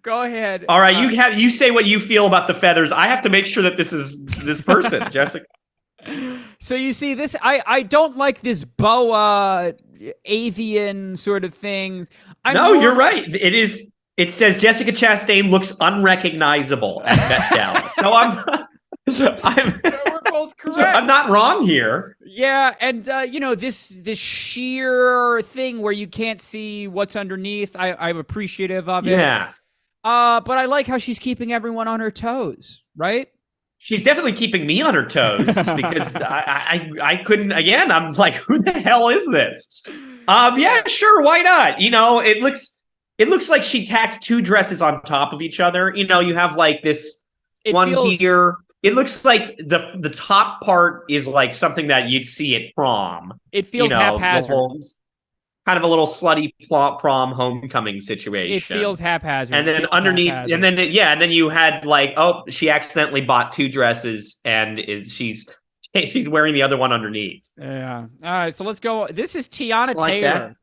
[SPEAKER 2] Go ahead.
[SPEAKER 1] All right, you say what you feel about the feathers. I have to make sure that this is this person, Jessica.
[SPEAKER 2] So you see this, I don't like this boa avian sort of things.
[SPEAKER 1] You're right. It says Jessica Chastain looks unrecognizable at Met Gala. So
[SPEAKER 2] we're both correct.
[SPEAKER 1] I'm not wrong here.
[SPEAKER 2] Yeah, and this sheer thing where you can't see what's underneath. I'm appreciative of it.
[SPEAKER 1] Yeah.
[SPEAKER 2] But I like how she's keeping everyone on her toes, right?
[SPEAKER 1] She's definitely keeping me on her toes because I couldn't. Again, I'm like, who the hell is this? Yeah, sure, why not? It looks like she tacked two dresses on top of each other. You have like this here. It looks like the top part is like something that you'd see at prom.
[SPEAKER 2] It feels haphazard.
[SPEAKER 1] Kind of a little slutty prom homecoming situation.
[SPEAKER 2] It feels haphazard.
[SPEAKER 1] And then underneath, and then you had like, she accidentally bought two dresses, and she's wearing the other one underneath.
[SPEAKER 2] Yeah. All right, so let's go. This is Tiana Taylor.
[SPEAKER 1] That.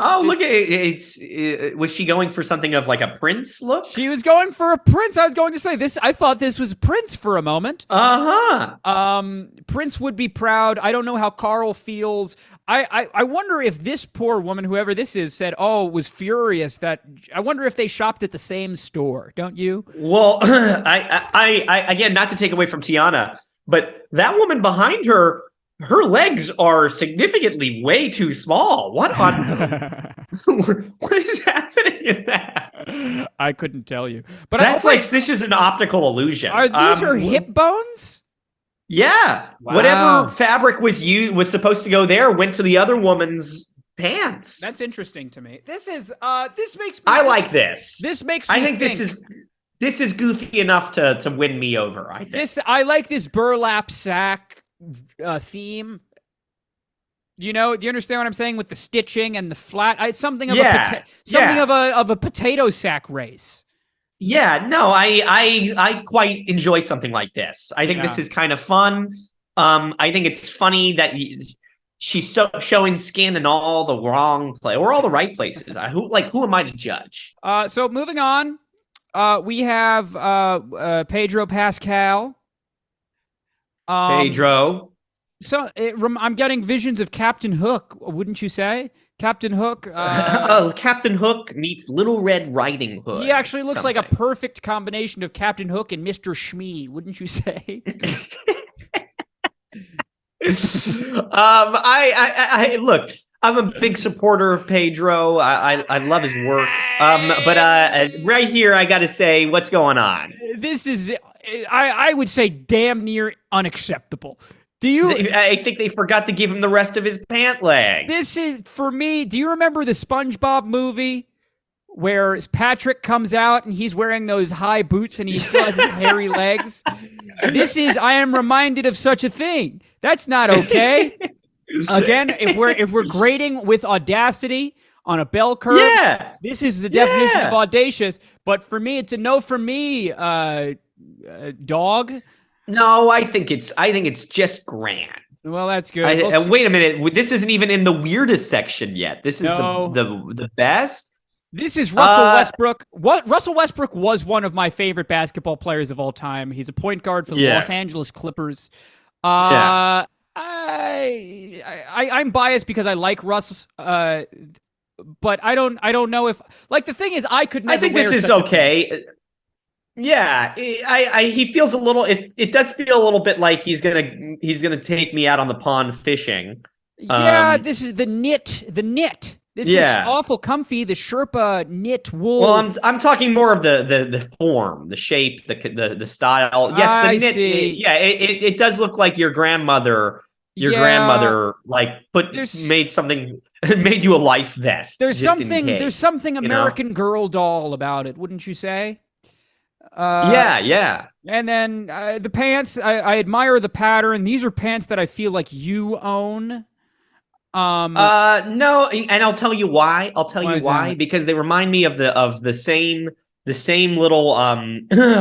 [SPEAKER 1] Oh, look at it. Was she going for something of like a Prince look?
[SPEAKER 2] She was going for a Prince. I was going to say this. I thought this was Prince for a moment. Prince would be proud. I don't know how Carl feels. I wonder if this poor woman, whoever this is, said, was furious that I wonder if they shopped at the same store. Don't you?
[SPEAKER 1] Well, I again, not to take away from Tiana, but that woman behind her, her legs are significantly way too small. What is happening in that?
[SPEAKER 2] I couldn't tell you. But
[SPEAKER 1] this is an optical illusion.
[SPEAKER 2] Are these her hip bones?
[SPEAKER 1] Yeah. Wow. Whatever fabric was supposed to go there went to the other woman's pants.
[SPEAKER 2] That's interesting to me. This makes me
[SPEAKER 1] I like this.
[SPEAKER 2] This makes me
[SPEAKER 1] I think this is goofy enough to win me over, I think.
[SPEAKER 2] I like this burlap sack theme. Do you understand what I'm saying with the stitching and the flat? It's something of a potato sack race.
[SPEAKER 1] Yeah, no, I quite enjoy something like this. I think this is kind of fun. I think it's funny that she's showing skin in all the wrong place or all the right places. Who am I to judge?
[SPEAKER 2] So moving on, we have Pedro Pascal.
[SPEAKER 1] Pedro.
[SPEAKER 2] So I'm getting visions of Captain Hook, wouldn't you say? Captain Hook.
[SPEAKER 1] Captain Hook meets Little Red Riding Hood.
[SPEAKER 2] He actually looks like a perfect combination of Captain Hook and Mr. Shmee, wouldn't you say?
[SPEAKER 1] I look. I'm a big supporter of Pedro. I love his work. But right here, I got to say, what's going on?
[SPEAKER 2] This is, I would say, damn near unacceptable.
[SPEAKER 1] I think they forgot to give him the rest of his pant leg.
[SPEAKER 2] This is, for me, do you remember the SpongeBob movie where Patrick comes out and he's wearing those high boots and he still has his hairy legs? I am reminded of such a thing. That's not okay. Again, if we're grading with audacity on a bell curve, this is the definition of audacious. But for me, it's a no for me, dog.
[SPEAKER 1] No, I think it's just grand.
[SPEAKER 2] Well, that's good.
[SPEAKER 1] Wait a minute. This isn't even in the weirdest section yet. This is the best.
[SPEAKER 2] This is Russell Westbrook. Russell Westbrook was one of my favorite basketball players of all time. He's a point guard for the Los Angeles Clippers. I'm biased because I like Russ, but I don't know if the thing is I could never.
[SPEAKER 1] I think this is okay. Yeah, he feels a little. It does feel a little bit like he's gonna take me out on the pond fishing.
[SPEAKER 2] Yeah, this is the knit. This looks awful comfy. The Sherpa knit wool.
[SPEAKER 1] Well, I'm talking more of the form, the shape, the style. Yes, the knit.
[SPEAKER 2] See.
[SPEAKER 1] It does look like your grandmother your grandmother like made you a life vest.
[SPEAKER 2] There's
[SPEAKER 1] just in case,
[SPEAKER 2] there's something American Girl doll about it, wouldn't you say?
[SPEAKER 1] Yeah.
[SPEAKER 2] And then the pants, I admire the pattern. These are pants that I feel like you own.
[SPEAKER 1] No, and I'll tell you why. Because they remind me of the same little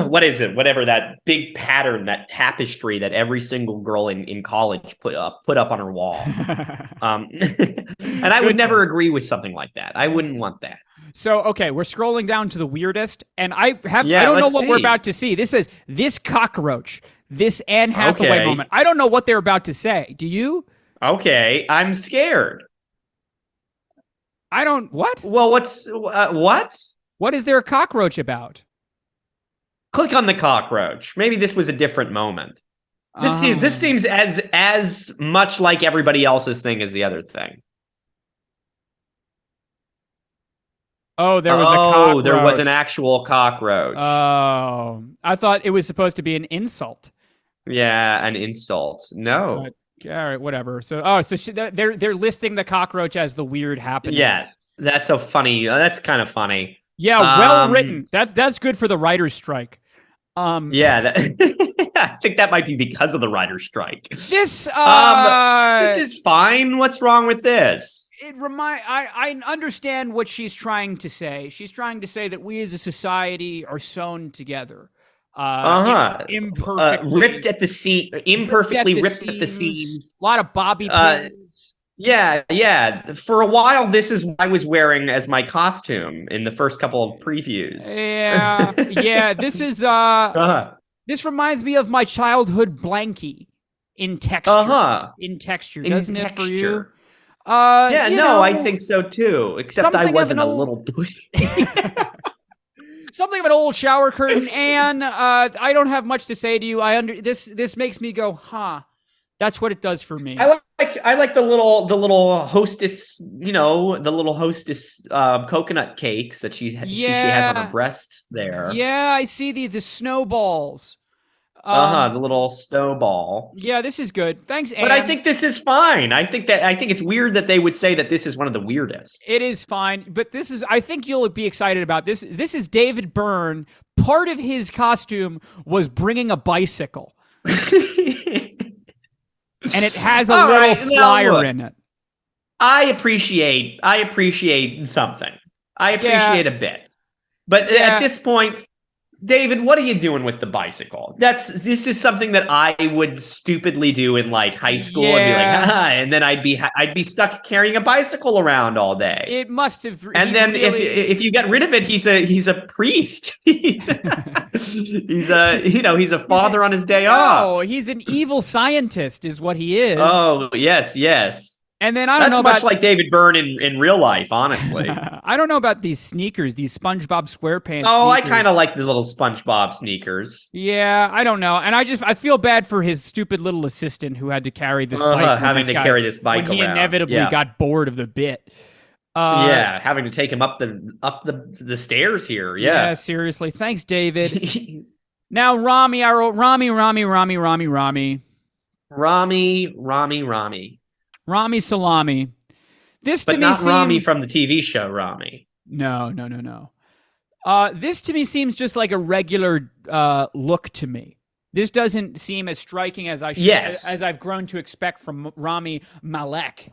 [SPEAKER 1] what is it? Whatever, that big pattern, that tapestry that every single girl in college put up on her wall. And I would never agree with something like that. I wouldn't want that.
[SPEAKER 2] So, okay, we're scrolling down to the weirdest, and I don't know what we're about to see. This says, this cockroach, this Anne Hathaway moment. I don't know what they're about to say. Do you?
[SPEAKER 1] Okay, I'm scared.
[SPEAKER 2] What?
[SPEAKER 1] Well, what?
[SPEAKER 2] What is there a cockroach about?
[SPEAKER 1] Click on the cockroach. Maybe this was a different moment. This seems as much like everybody else's thing as the other thing.
[SPEAKER 2] Oh, there was a cockroach.
[SPEAKER 1] There was an actual cockroach.
[SPEAKER 2] Oh, I thought it was supposed to be an insult.
[SPEAKER 1] Yeah, an insult. No.
[SPEAKER 2] All right, whatever. So, they're listing the cockroach as the weird happening.
[SPEAKER 1] Yeah, that's so funny. That's kind of funny.
[SPEAKER 2] Yeah, well written. That's good for the writer's strike.
[SPEAKER 1] Yeah, I think that might be because of the writer's strike.
[SPEAKER 2] This
[SPEAKER 1] is fine. What's wrong with this?
[SPEAKER 2] I understand what she's trying to say. She's trying to say that we as a society are sewn together. Imperfectly
[SPEAKER 1] ripped at the seam, imperfectly ripped at the seams.
[SPEAKER 2] A lot of bobby pins.
[SPEAKER 1] Yeah. For a while, this is what I was wearing as my costume in the first couple of previews.
[SPEAKER 2] Yeah. This is This reminds me of my childhood blankie in texture. In texture, doesn't it for you? I
[SPEAKER 1] think so too. Except I wasn't a little pussy.
[SPEAKER 2] Something of an old shower curtain, and I don't have much to say to you. This makes me go, huh? That's what it does for me.
[SPEAKER 1] I like the little hostess, the little hostess coconut cakes that she has on her breasts there.
[SPEAKER 2] Yeah, I see the snowballs.
[SPEAKER 1] The little snowball.
[SPEAKER 2] Yeah, this is good. Thanks, Anne.
[SPEAKER 1] But I think this is fine. I think it's weird that they would say that this is one of the weirdest.
[SPEAKER 2] It is fine, but I think you'll be excited about this. This is David Byrne. Part of his costume was bringing a bicycle. And it has a little flyer in it.
[SPEAKER 1] I appreciate something. I appreciate a bit. But at this point, David, what are you doing with the bicycle? This is something that I would stupidly do in like high school and be like, and then I'd be stuck carrying a bicycle around all day.
[SPEAKER 2] It must have.
[SPEAKER 1] And then if you get rid of it, he's a priest. he's a father on his day off.
[SPEAKER 2] Oh, he's an evil scientist, is what he is.
[SPEAKER 1] Oh yes.
[SPEAKER 2] And then I don't know
[SPEAKER 1] about... That's much like David Byrne in real life, honestly.
[SPEAKER 2] I don't know about these sneakers, these SpongeBob SquarePants
[SPEAKER 1] Oh,
[SPEAKER 2] sneakers.
[SPEAKER 1] I kind of like the little SpongeBob sneakers.
[SPEAKER 2] Yeah, I don't know. And I feel bad for his stupid little assistant who had to carry this bike.
[SPEAKER 1] Having to carry this bike
[SPEAKER 2] when he
[SPEAKER 1] around.
[SPEAKER 2] Inevitably got bored of the bit.
[SPEAKER 1] Having to take him up the stairs here. Yeah,
[SPEAKER 2] seriously. Thanks, David. Now, Rami. Rami Salami. This to me
[SPEAKER 1] not
[SPEAKER 2] seems...
[SPEAKER 1] Rami from the TV show Rami.
[SPEAKER 2] No. This to me seems just like a regular look to me. This doesn't seem as striking as as I've grown to expect from Rami Malek.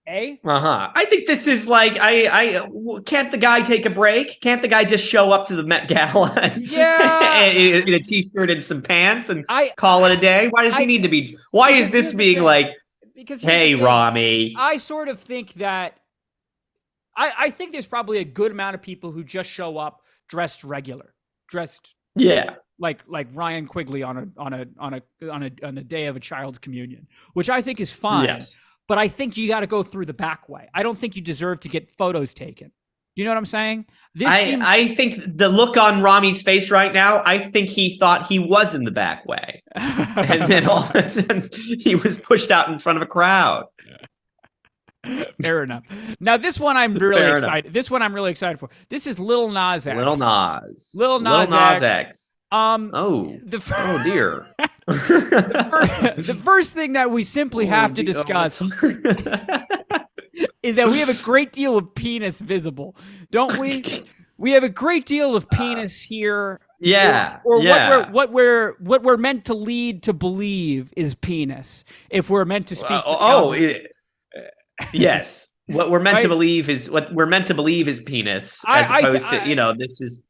[SPEAKER 1] I think this is like can't the guy take a break? Can't the guy just show up to the Met Gala in a t-shirt and some pants and call it a day? Why does he need to be? Why is this being like?
[SPEAKER 2] Because
[SPEAKER 1] hey, Rami.
[SPEAKER 2] I sort of think that I think there's probably a good amount of people who just show up dressed like Ryan Quigley on the day of a child's communion, which I think is fine.
[SPEAKER 1] Yes.
[SPEAKER 2] But I think you got to go through the back way. I don't think you deserve to get photos taken. Do you know what I'm saying?
[SPEAKER 1] I think the look on Rami's face right now, I think he thought he was in the back way. And then all of a sudden he was pushed out in front of a crowd.
[SPEAKER 2] Fair enough. Now this one I'm really excited for. This is Lil Nas X.
[SPEAKER 1] Lil Nas X. Oh dear.
[SPEAKER 2] The first thing that we simply have to discuss is that we have a great deal of penis visible, don't we? We have a great deal of penis here.
[SPEAKER 1] Yeah.
[SPEAKER 2] Or
[SPEAKER 1] yeah.
[SPEAKER 2] what we're meant to lead to believe is penis. If we're meant to speak.
[SPEAKER 1] Yes. What we're meant
[SPEAKER 2] Right?
[SPEAKER 1] to believe is penis, as opposed to this is.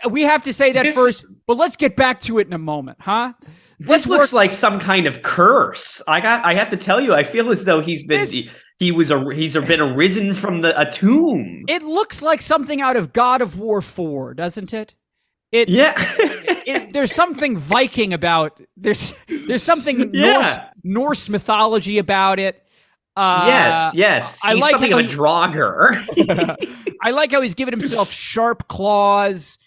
[SPEAKER 2] We have to say that first, but let's get back to it in a moment, huh?
[SPEAKER 1] This looks like some kind of curse. I have to tell you, I feel as though he's been arisen from a tomb.
[SPEAKER 2] It looks like something out of God of War 4, doesn't it? There's something Viking about. There's something Norse mythology about it.
[SPEAKER 1] Yes. He's like something of a Draugr.
[SPEAKER 2] I like how he's giving himself sharp claws.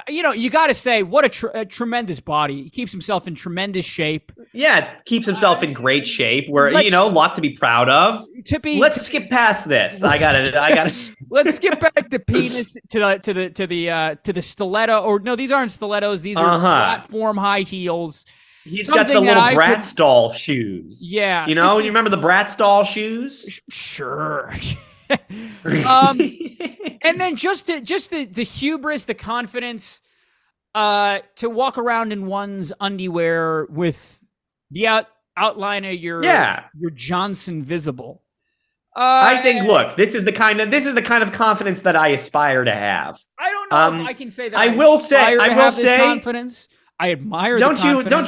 [SPEAKER 2] You got to say, what a tremendous body. He keeps himself in tremendous shape.
[SPEAKER 1] Yeah, keeps himself in great shape. Where a lot to be proud of. Let's skip past this. I gotta.
[SPEAKER 2] Let's skip back to penis to the stiletto. Or no, these aren't stilettos. These are platform high heels.
[SPEAKER 1] He's got the little Bratz doll shoes.
[SPEAKER 2] Yeah,
[SPEAKER 1] you remember the Bratz doll shoes?
[SPEAKER 2] Sure. And then just the hubris, the confidence, to walk around in one's underwear with the outline of your Johnson visible.
[SPEAKER 1] I think. Look, this is the kind of confidence that I aspire to have.
[SPEAKER 2] I don't know if I can say that.
[SPEAKER 1] I will say
[SPEAKER 2] confidence. I admire.
[SPEAKER 1] Don't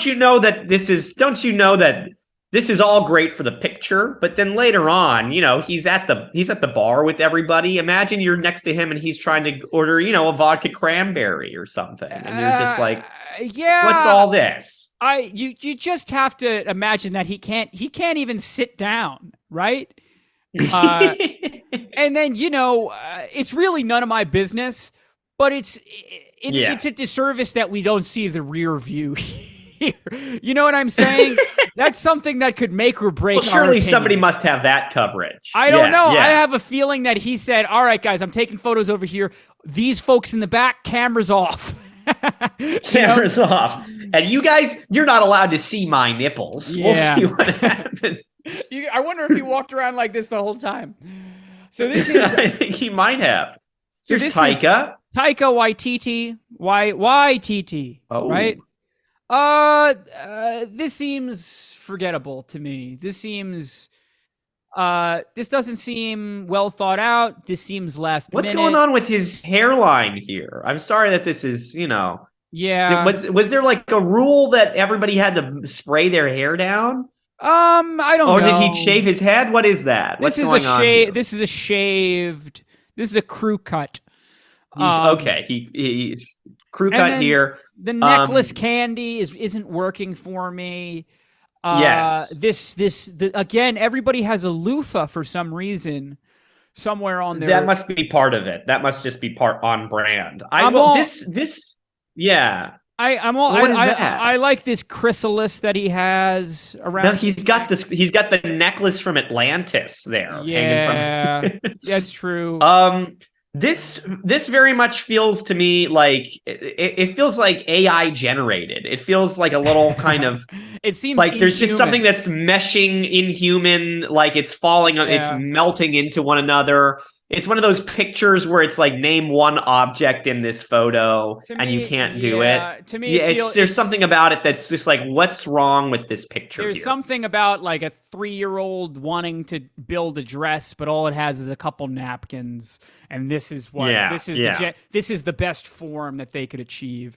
[SPEAKER 1] you know that this is? Don't you know that? This is all great for the picture, but then later on, he's at the bar with everybody. Imagine you're next to him and he's trying to order, a vodka cranberry or something, and you're just like, what's all this?
[SPEAKER 2] You just have to imagine that he can't even sit down, right? And then it's really none of my business, but it's a disservice that we don't see the rear view. You know what I'm saying? That's something that could make or break. Well,
[SPEAKER 1] surely somebody must have that coverage.
[SPEAKER 2] I don't know. Yeah. I have a feeling that he said, "All right, guys, I'm taking photos over here. These folks in the back, cameras off."
[SPEAKER 1] Cameras off. And you guys, you're not allowed to see my nipples.
[SPEAKER 2] Yeah.
[SPEAKER 1] We'll see what happens.
[SPEAKER 2] I wonder if he walked around like this the whole time. So this is.
[SPEAKER 1] I think he might have. So here's Taika.
[SPEAKER 2] Taika Waititi. Waititi.
[SPEAKER 1] Oh.
[SPEAKER 2] Right? This seems forgettable to me. This doesn't seem well thought out. This seems last
[SPEAKER 1] What's
[SPEAKER 2] minute.
[SPEAKER 1] going on with his hairline here? I'm sorry that this is,
[SPEAKER 2] Yeah.
[SPEAKER 1] Was there like a rule that everybody had to spray their hair down?
[SPEAKER 2] I don't know.
[SPEAKER 1] Or did he shave his head? What is that? What's going on here?
[SPEAKER 2] This is a shaved. This is a crew cut.
[SPEAKER 1] Okay. He crew cut here.
[SPEAKER 2] The necklace candy isn't working for me.
[SPEAKER 1] Yes.
[SPEAKER 2] Again, everybody has a loofah for some reason somewhere on there.
[SPEAKER 1] That must be part of it. That must just be part on brand. Yeah.
[SPEAKER 2] What is that? I like this chrysalis that he has around.
[SPEAKER 1] No, he's got the necklace from Atlantis there.
[SPEAKER 2] Yeah. That's true.
[SPEAKER 1] This very much feels to me like it feels like AI generated. It feels like a little kind of.
[SPEAKER 2] It seems
[SPEAKER 1] like there's just something that's meshing inhuman, like it's falling, it's melting into one another. It's one of those pictures where it's like name one object in this photo and you can't do it.
[SPEAKER 2] To me,
[SPEAKER 1] there's something about it that's just like, what's wrong with this picture?
[SPEAKER 2] There's something about like a 3-year-old wanting to build a dress, but all it has is a couple napkins, and this is what this is the best form that they could achieve.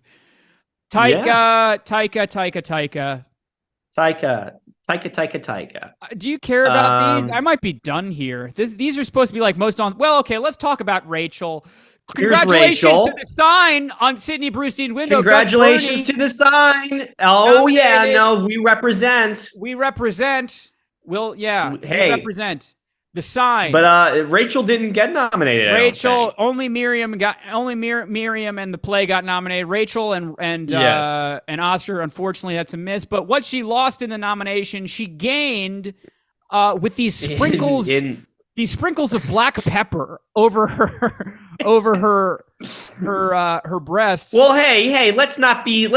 [SPEAKER 2] Taika. Do you care about these? I might be done here. These are supposed to be like most on. Well, okay, let's talk about Rachel. Congratulations to the sign on Sydney Brewstein's window.
[SPEAKER 1] Congratulations to the sign. Oh, yeah, no, we represent.
[SPEAKER 2] We represent. We represent the sign.
[SPEAKER 1] But Rachel didn't get nominated.
[SPEAKER 2] Rachel, only Miriam and the play got nominated. Rachel and Oscar, unfortunately, that's a miss. But what she lost in the nomination, she gained with these sprinkles these sprinkles of black pepper over her breasts.
[SPEAKER 1] Well, hey, let's not be,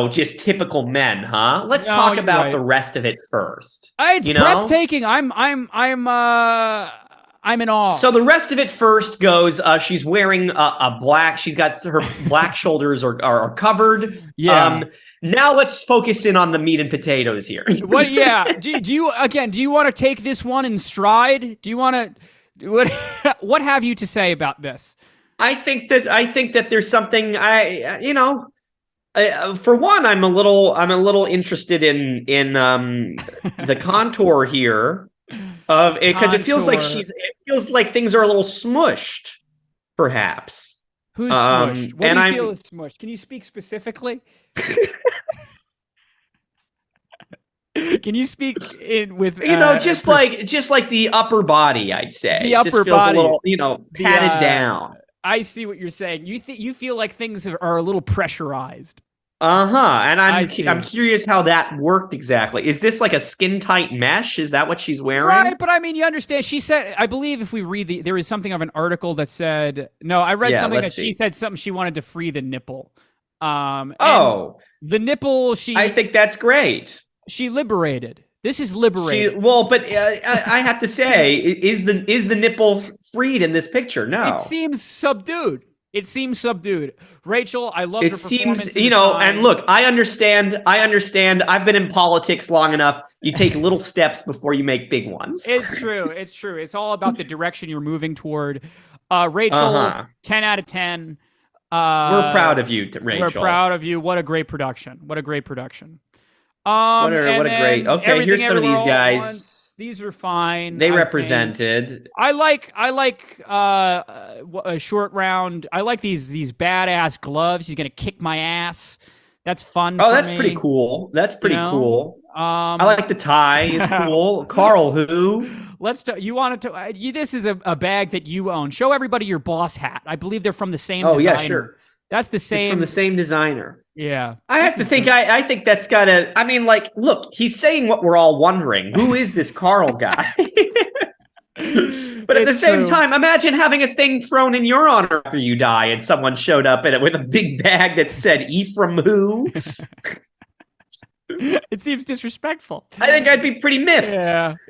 [SPEAKER 1] just typical men, huh? Let's talk about the rest of it first.
[SPEAKER 2] It's breathtaking. I'm in awe.
[SPEAKER 1] So the rest of it first goes, she's wearing a black, she's got her black shoulders are covered.
[SPEAKER 2] Yeah.
[SPEAKER 1] Now let's focus in on the meat and potatoes here.
[SPEAKER 2] What? Yeah. Do you want to take this one in stride? Do you want to? What have you to say about this?
[SPEAKER 1] I think that there's something for one, I'm a little interested in the contour here of it, because it feels like things are a little smushed, perhaps.
[SPEAKER 2] Who's smushed? What do you feel is smushed? Can you speak specifically? Can you speak with
[SPEAKER 1] just like the upper body? I'd say
[SPEAKER 2] the upper
[SPEAKER 1] body, a little, padded down.
[SPEAKER 2] I see what you're saying. You feel like things are a little pressurized.
[SPEAKER 1] And I'm curious how that worked exactly. Is this like a skin tight mesh? Is that what she's wearing?
[SPEAKER 2] Right, but I mean, you understand. She said, I believe if we read there is something of an article that said, no, I read something that she said something she wanted to free the nipple. The nipple. I
[SPEAKER 1] think that's great.
[SPEAKER 2] She liberated. This is liberated.
[SPEAKER 1] But I have to say, is the nipple freed in this picture? No,
[SPEAKER 2] it seems subdued. Rachel, I love her performance.
[SPEAKER 1] It seems, and look, I understand. I've been in politics long enough. You take little steps before you make big ones.
[SPEAKER 2] It's true. It's all about the direction you're moving toward. Rachel, 10 out of 10.
[SPEAKER 1] We're proud of you, Rachel.
[SPEAKER 2] We're proud of you. What a great production.
[SPEAKER 1] Okay, here's some of these guys.
[SPEAKER 2] These are fine.
[SPEAKER 1] They represented.
[SPEAKER 2] I like a short round. I like these badass gloves. He's gonna kick my ass. That's fun.
[SPEAKER 1] Oh, that's pretty cool. Cool. I like the tie. It's cool. Carl, who?
[SPEAKER 2] You wanted to? This is a bag that you own. Show everybody your boss hat. I believe they're from the same.
[SPEAKER 1] Oh
[SPEAKER 2] designer.
[SPEAKER 1] Yeah, sure.
[SPEAKER 2] That's the same.
[SPEAKER 1] It's from the same designer.
[SPEAKER 2] Yeah.
[SPEAKER 1] I have to think. I think that's gotta. I mean, like, look, he's saying what we're all wondering. Who is this Carl guy? But at the same time, imagine having a thing thrown in your honor after you die, and someone showed up in it with a big bag that said "Ephraim who."
[SPEAKER 2] It seems disrespectful.
[SPEAKER 1] I think I'd be pretty miffed.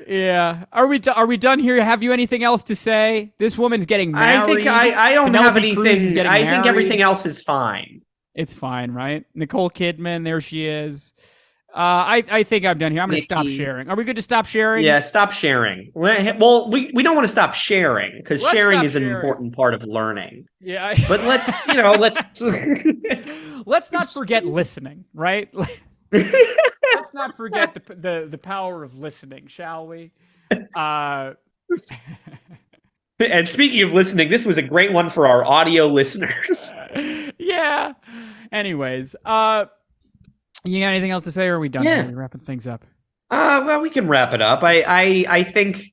[SPEAKER 2] Yeah. Are we done here? Have you anything else to say? This woman's getting married.
[SPEAKER 1] I don't have anything. I think everything else is fine.
[SPEAKER 2] It's fine, right? Nicole Kidman, there she is. I think I'm done here. I'm going to stop sharing. Are we good to stop sharing?
[SPEAKER 1] Yeah, stop sharing. Well, we don't want to stop sharing, because sharing is an important part of learning.
[SPEAKER 2] Yeah.
[SPEAKER 1] But let's
[SPEAKER 2] let's not forget listening, right? Let's not forget the power of listening, shall we?
[SPEAKER 1] And speaking of listening, this was a great one for our audio listeners.
[SPEAKER 2] Yeah. Anyways, you got anything else to say, or are we done?
[SPEAKER 1] Yeah.
[SPEAKER 2] Are we wrapping things up?
[SPEAKER 1] Well, we can wrap it up. I think,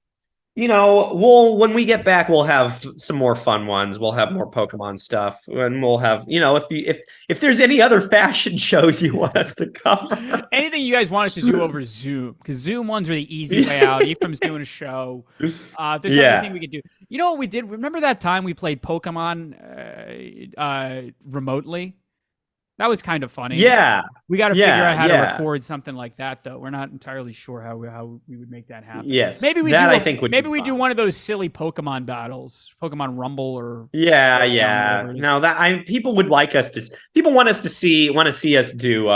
[SPEAKER 1] when we get back, we'll have some more fun ones. We'll have more Pokemon stuff, and we'll have, if there's any other fashion shows you want us to cover,
[SPEAKER 2] anything you guys want us to do over Zoom, because Zoom ones are the easy way out. Ephraim's doing a show. If there's anything we could do, you know what we did? Remember that time we played Pokemon remotely? That was kind of funny.
[SPEAKER 1] Yeah.
[SPEAKER 2] We got to figure out how to record something like that, though. We're not entirely sure how we would make that happen.
[SPEAKER 1] Yes.
[SPEAKER 2] Maybe we
[SPEAKER 1] do
[SPEAKER 2] one of those silly Pokemon battles, Pokemon Rumble, or
[SPEAKER 1] No, people would like us to. People want to see us do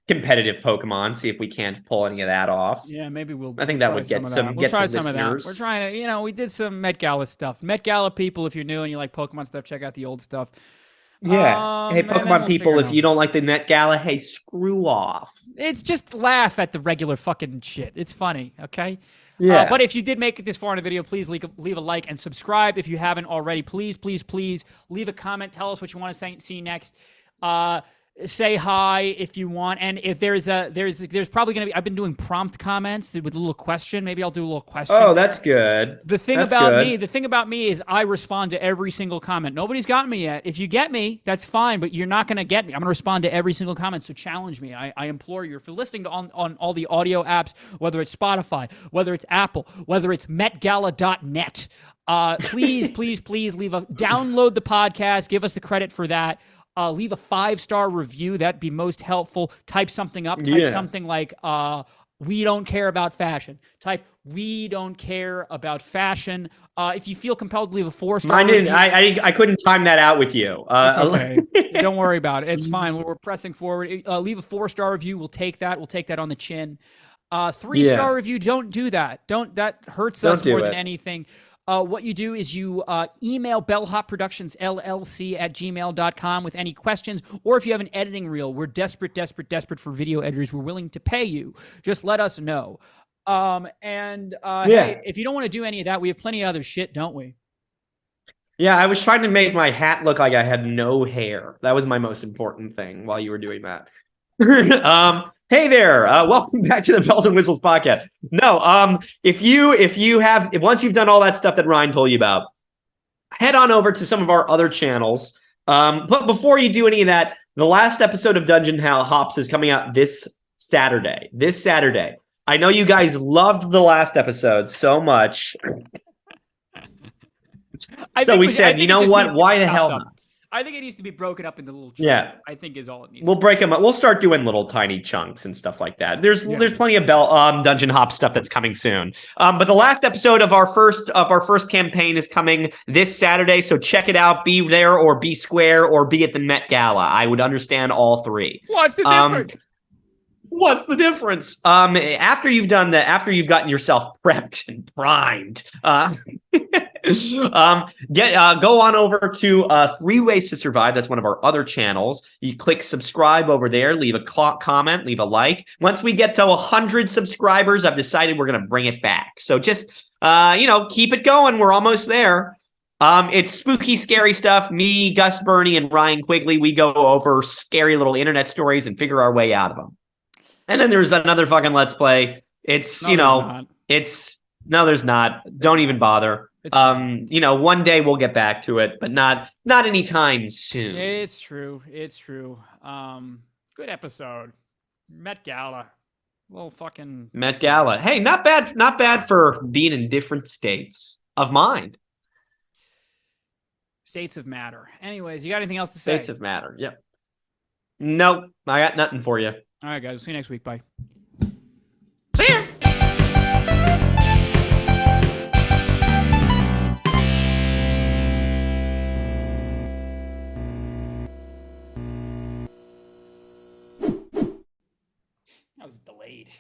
[SPEAKER 1] competitive Pokemon. See if we can't pull any of that off.
[SPEAKER 2] Yeah, maybe we'll.
[SPEAKER 1] I think that would get some.
[SPEAKER 2] We'll try some of that. We're trying to. We did some Met Gala stuff. Met Gala people, if you're new and you like Pokemon stuff, check out the old stuff.
[SPEAKER 1] Yeah. Hey, Pokemon people, if you don't like the Met Gala, hey, screw off.
[SPEAKER 2] It's just laugh at the regular fucking shit. It's funny, okay?
[SPEAKER 1] Yeah.
[SPEAKER 2] But if you did make it this far in the video, please leave a like and subscribe if you haven't already. Please, please, please leave a comment. Tell us what you want to see next. say hi if you want. And if there's probably going to be, I've been doing prompt comments with a little question. Maybe I'll do a little question.
[SPEAKER 1] Oh, that's good.
[SPEAKER 2] The thing about me is I respond to every single comment. Nobody's gotten me yet. If you get me, that's fine, but you're not going to get me. I'm going to respond to every single comment. So challenge me. I implore you. If you're listening to on all the audio apps, whether it's Spotify, whether it's Apple, whether it's metgala.net, please download the podcast. Give us the credit for that. Leave a 5-star review. That'd be most helpful. Type something up. Type something like, we don't care about fashion. Type, we don't care about fashion. If you feel compelled to leave a 4-star review.
[SPEAKER 1] I couldn't time that out with you.
[SPEAKER 2] It's okay. Don't worry about it. It's fine. We're pressing forward. Leave a 4-star review. We'll take that. We'll take that on the chin. 3-star review. Don't do that. That hurts us more than anything. What you do is you email bellhopproductionsllc@gmail.com with any questions, or if you have an editing reel. We're desperate for video editors. We're willing to pay you. Just let us know. Hey, if you don't want to do any of that, we have plenty of other shit, don't we?
[SPEAKER 1] Yeah, I was trying to make my hat look like I had no hair. That was my most important thing while you were doing that. Hey there, welcome back to the Bells and Whistles podcast. No, once you've done all that stuff that Ryan told you about, head on over to some of our other channels. But before you do any of that, the last episode of Dungeon Hops is coming out this Saturday. I know you guys loved the last episode so much. So we said, you know what? Why the hell not?
[SPEAKER 2] I think it needs to be broken up into little chunks.
[SPEAKER 1] Yeah.
[SPEAKER 2] I think is all it needs.
[SPEAKER 1] We'll break them up. We'll start doing little tiny chunks and stuff like that. There's plenty of Dungeon Hop stuff that's coming soon. But the last episode of our first campaign is coming this Saturday, so check it out. Be there or be square or be at the Met Gala. I would understand all three.
[SPEAKER 2] What's the difference?
[SPEAKER 1] What's the difference? After you've done that, after you've gotten yourself prepped and primed, go on over to 3 Ways to Survive. That's one of our other channels. You click subscribe over there, leave a comment, leave a like. Once we get to 100 subscribers, I've decided we're going to bring it back. So just, keep it going. We're almost there. It's spooky, scary stuff. Me, Gus Burney, and Ryan Quigley, we go over scary little internet stories and figure our way out of them. And then there's another fucking Let's Play. It's, no, there's not. Don't even bother. One day we'll get back to it, but not anytime soon.
[SPEAKER 2] It's true. Good episode. Met Gala. Little fucking
[SPEAKER 1] Met Gala. Hey, not bad for being in different states of mind.
[SPEAKER 2] States of matter. Anyways, you got anything else to say?
[SPEAKER 1] States of matter. Yep. Nope. I got nothing for you.
[SPEAKER 2] All right, guys. See you next week. Bye.
[SPEAKER 1] See ya.
[SPEAKER 2] That was delayed.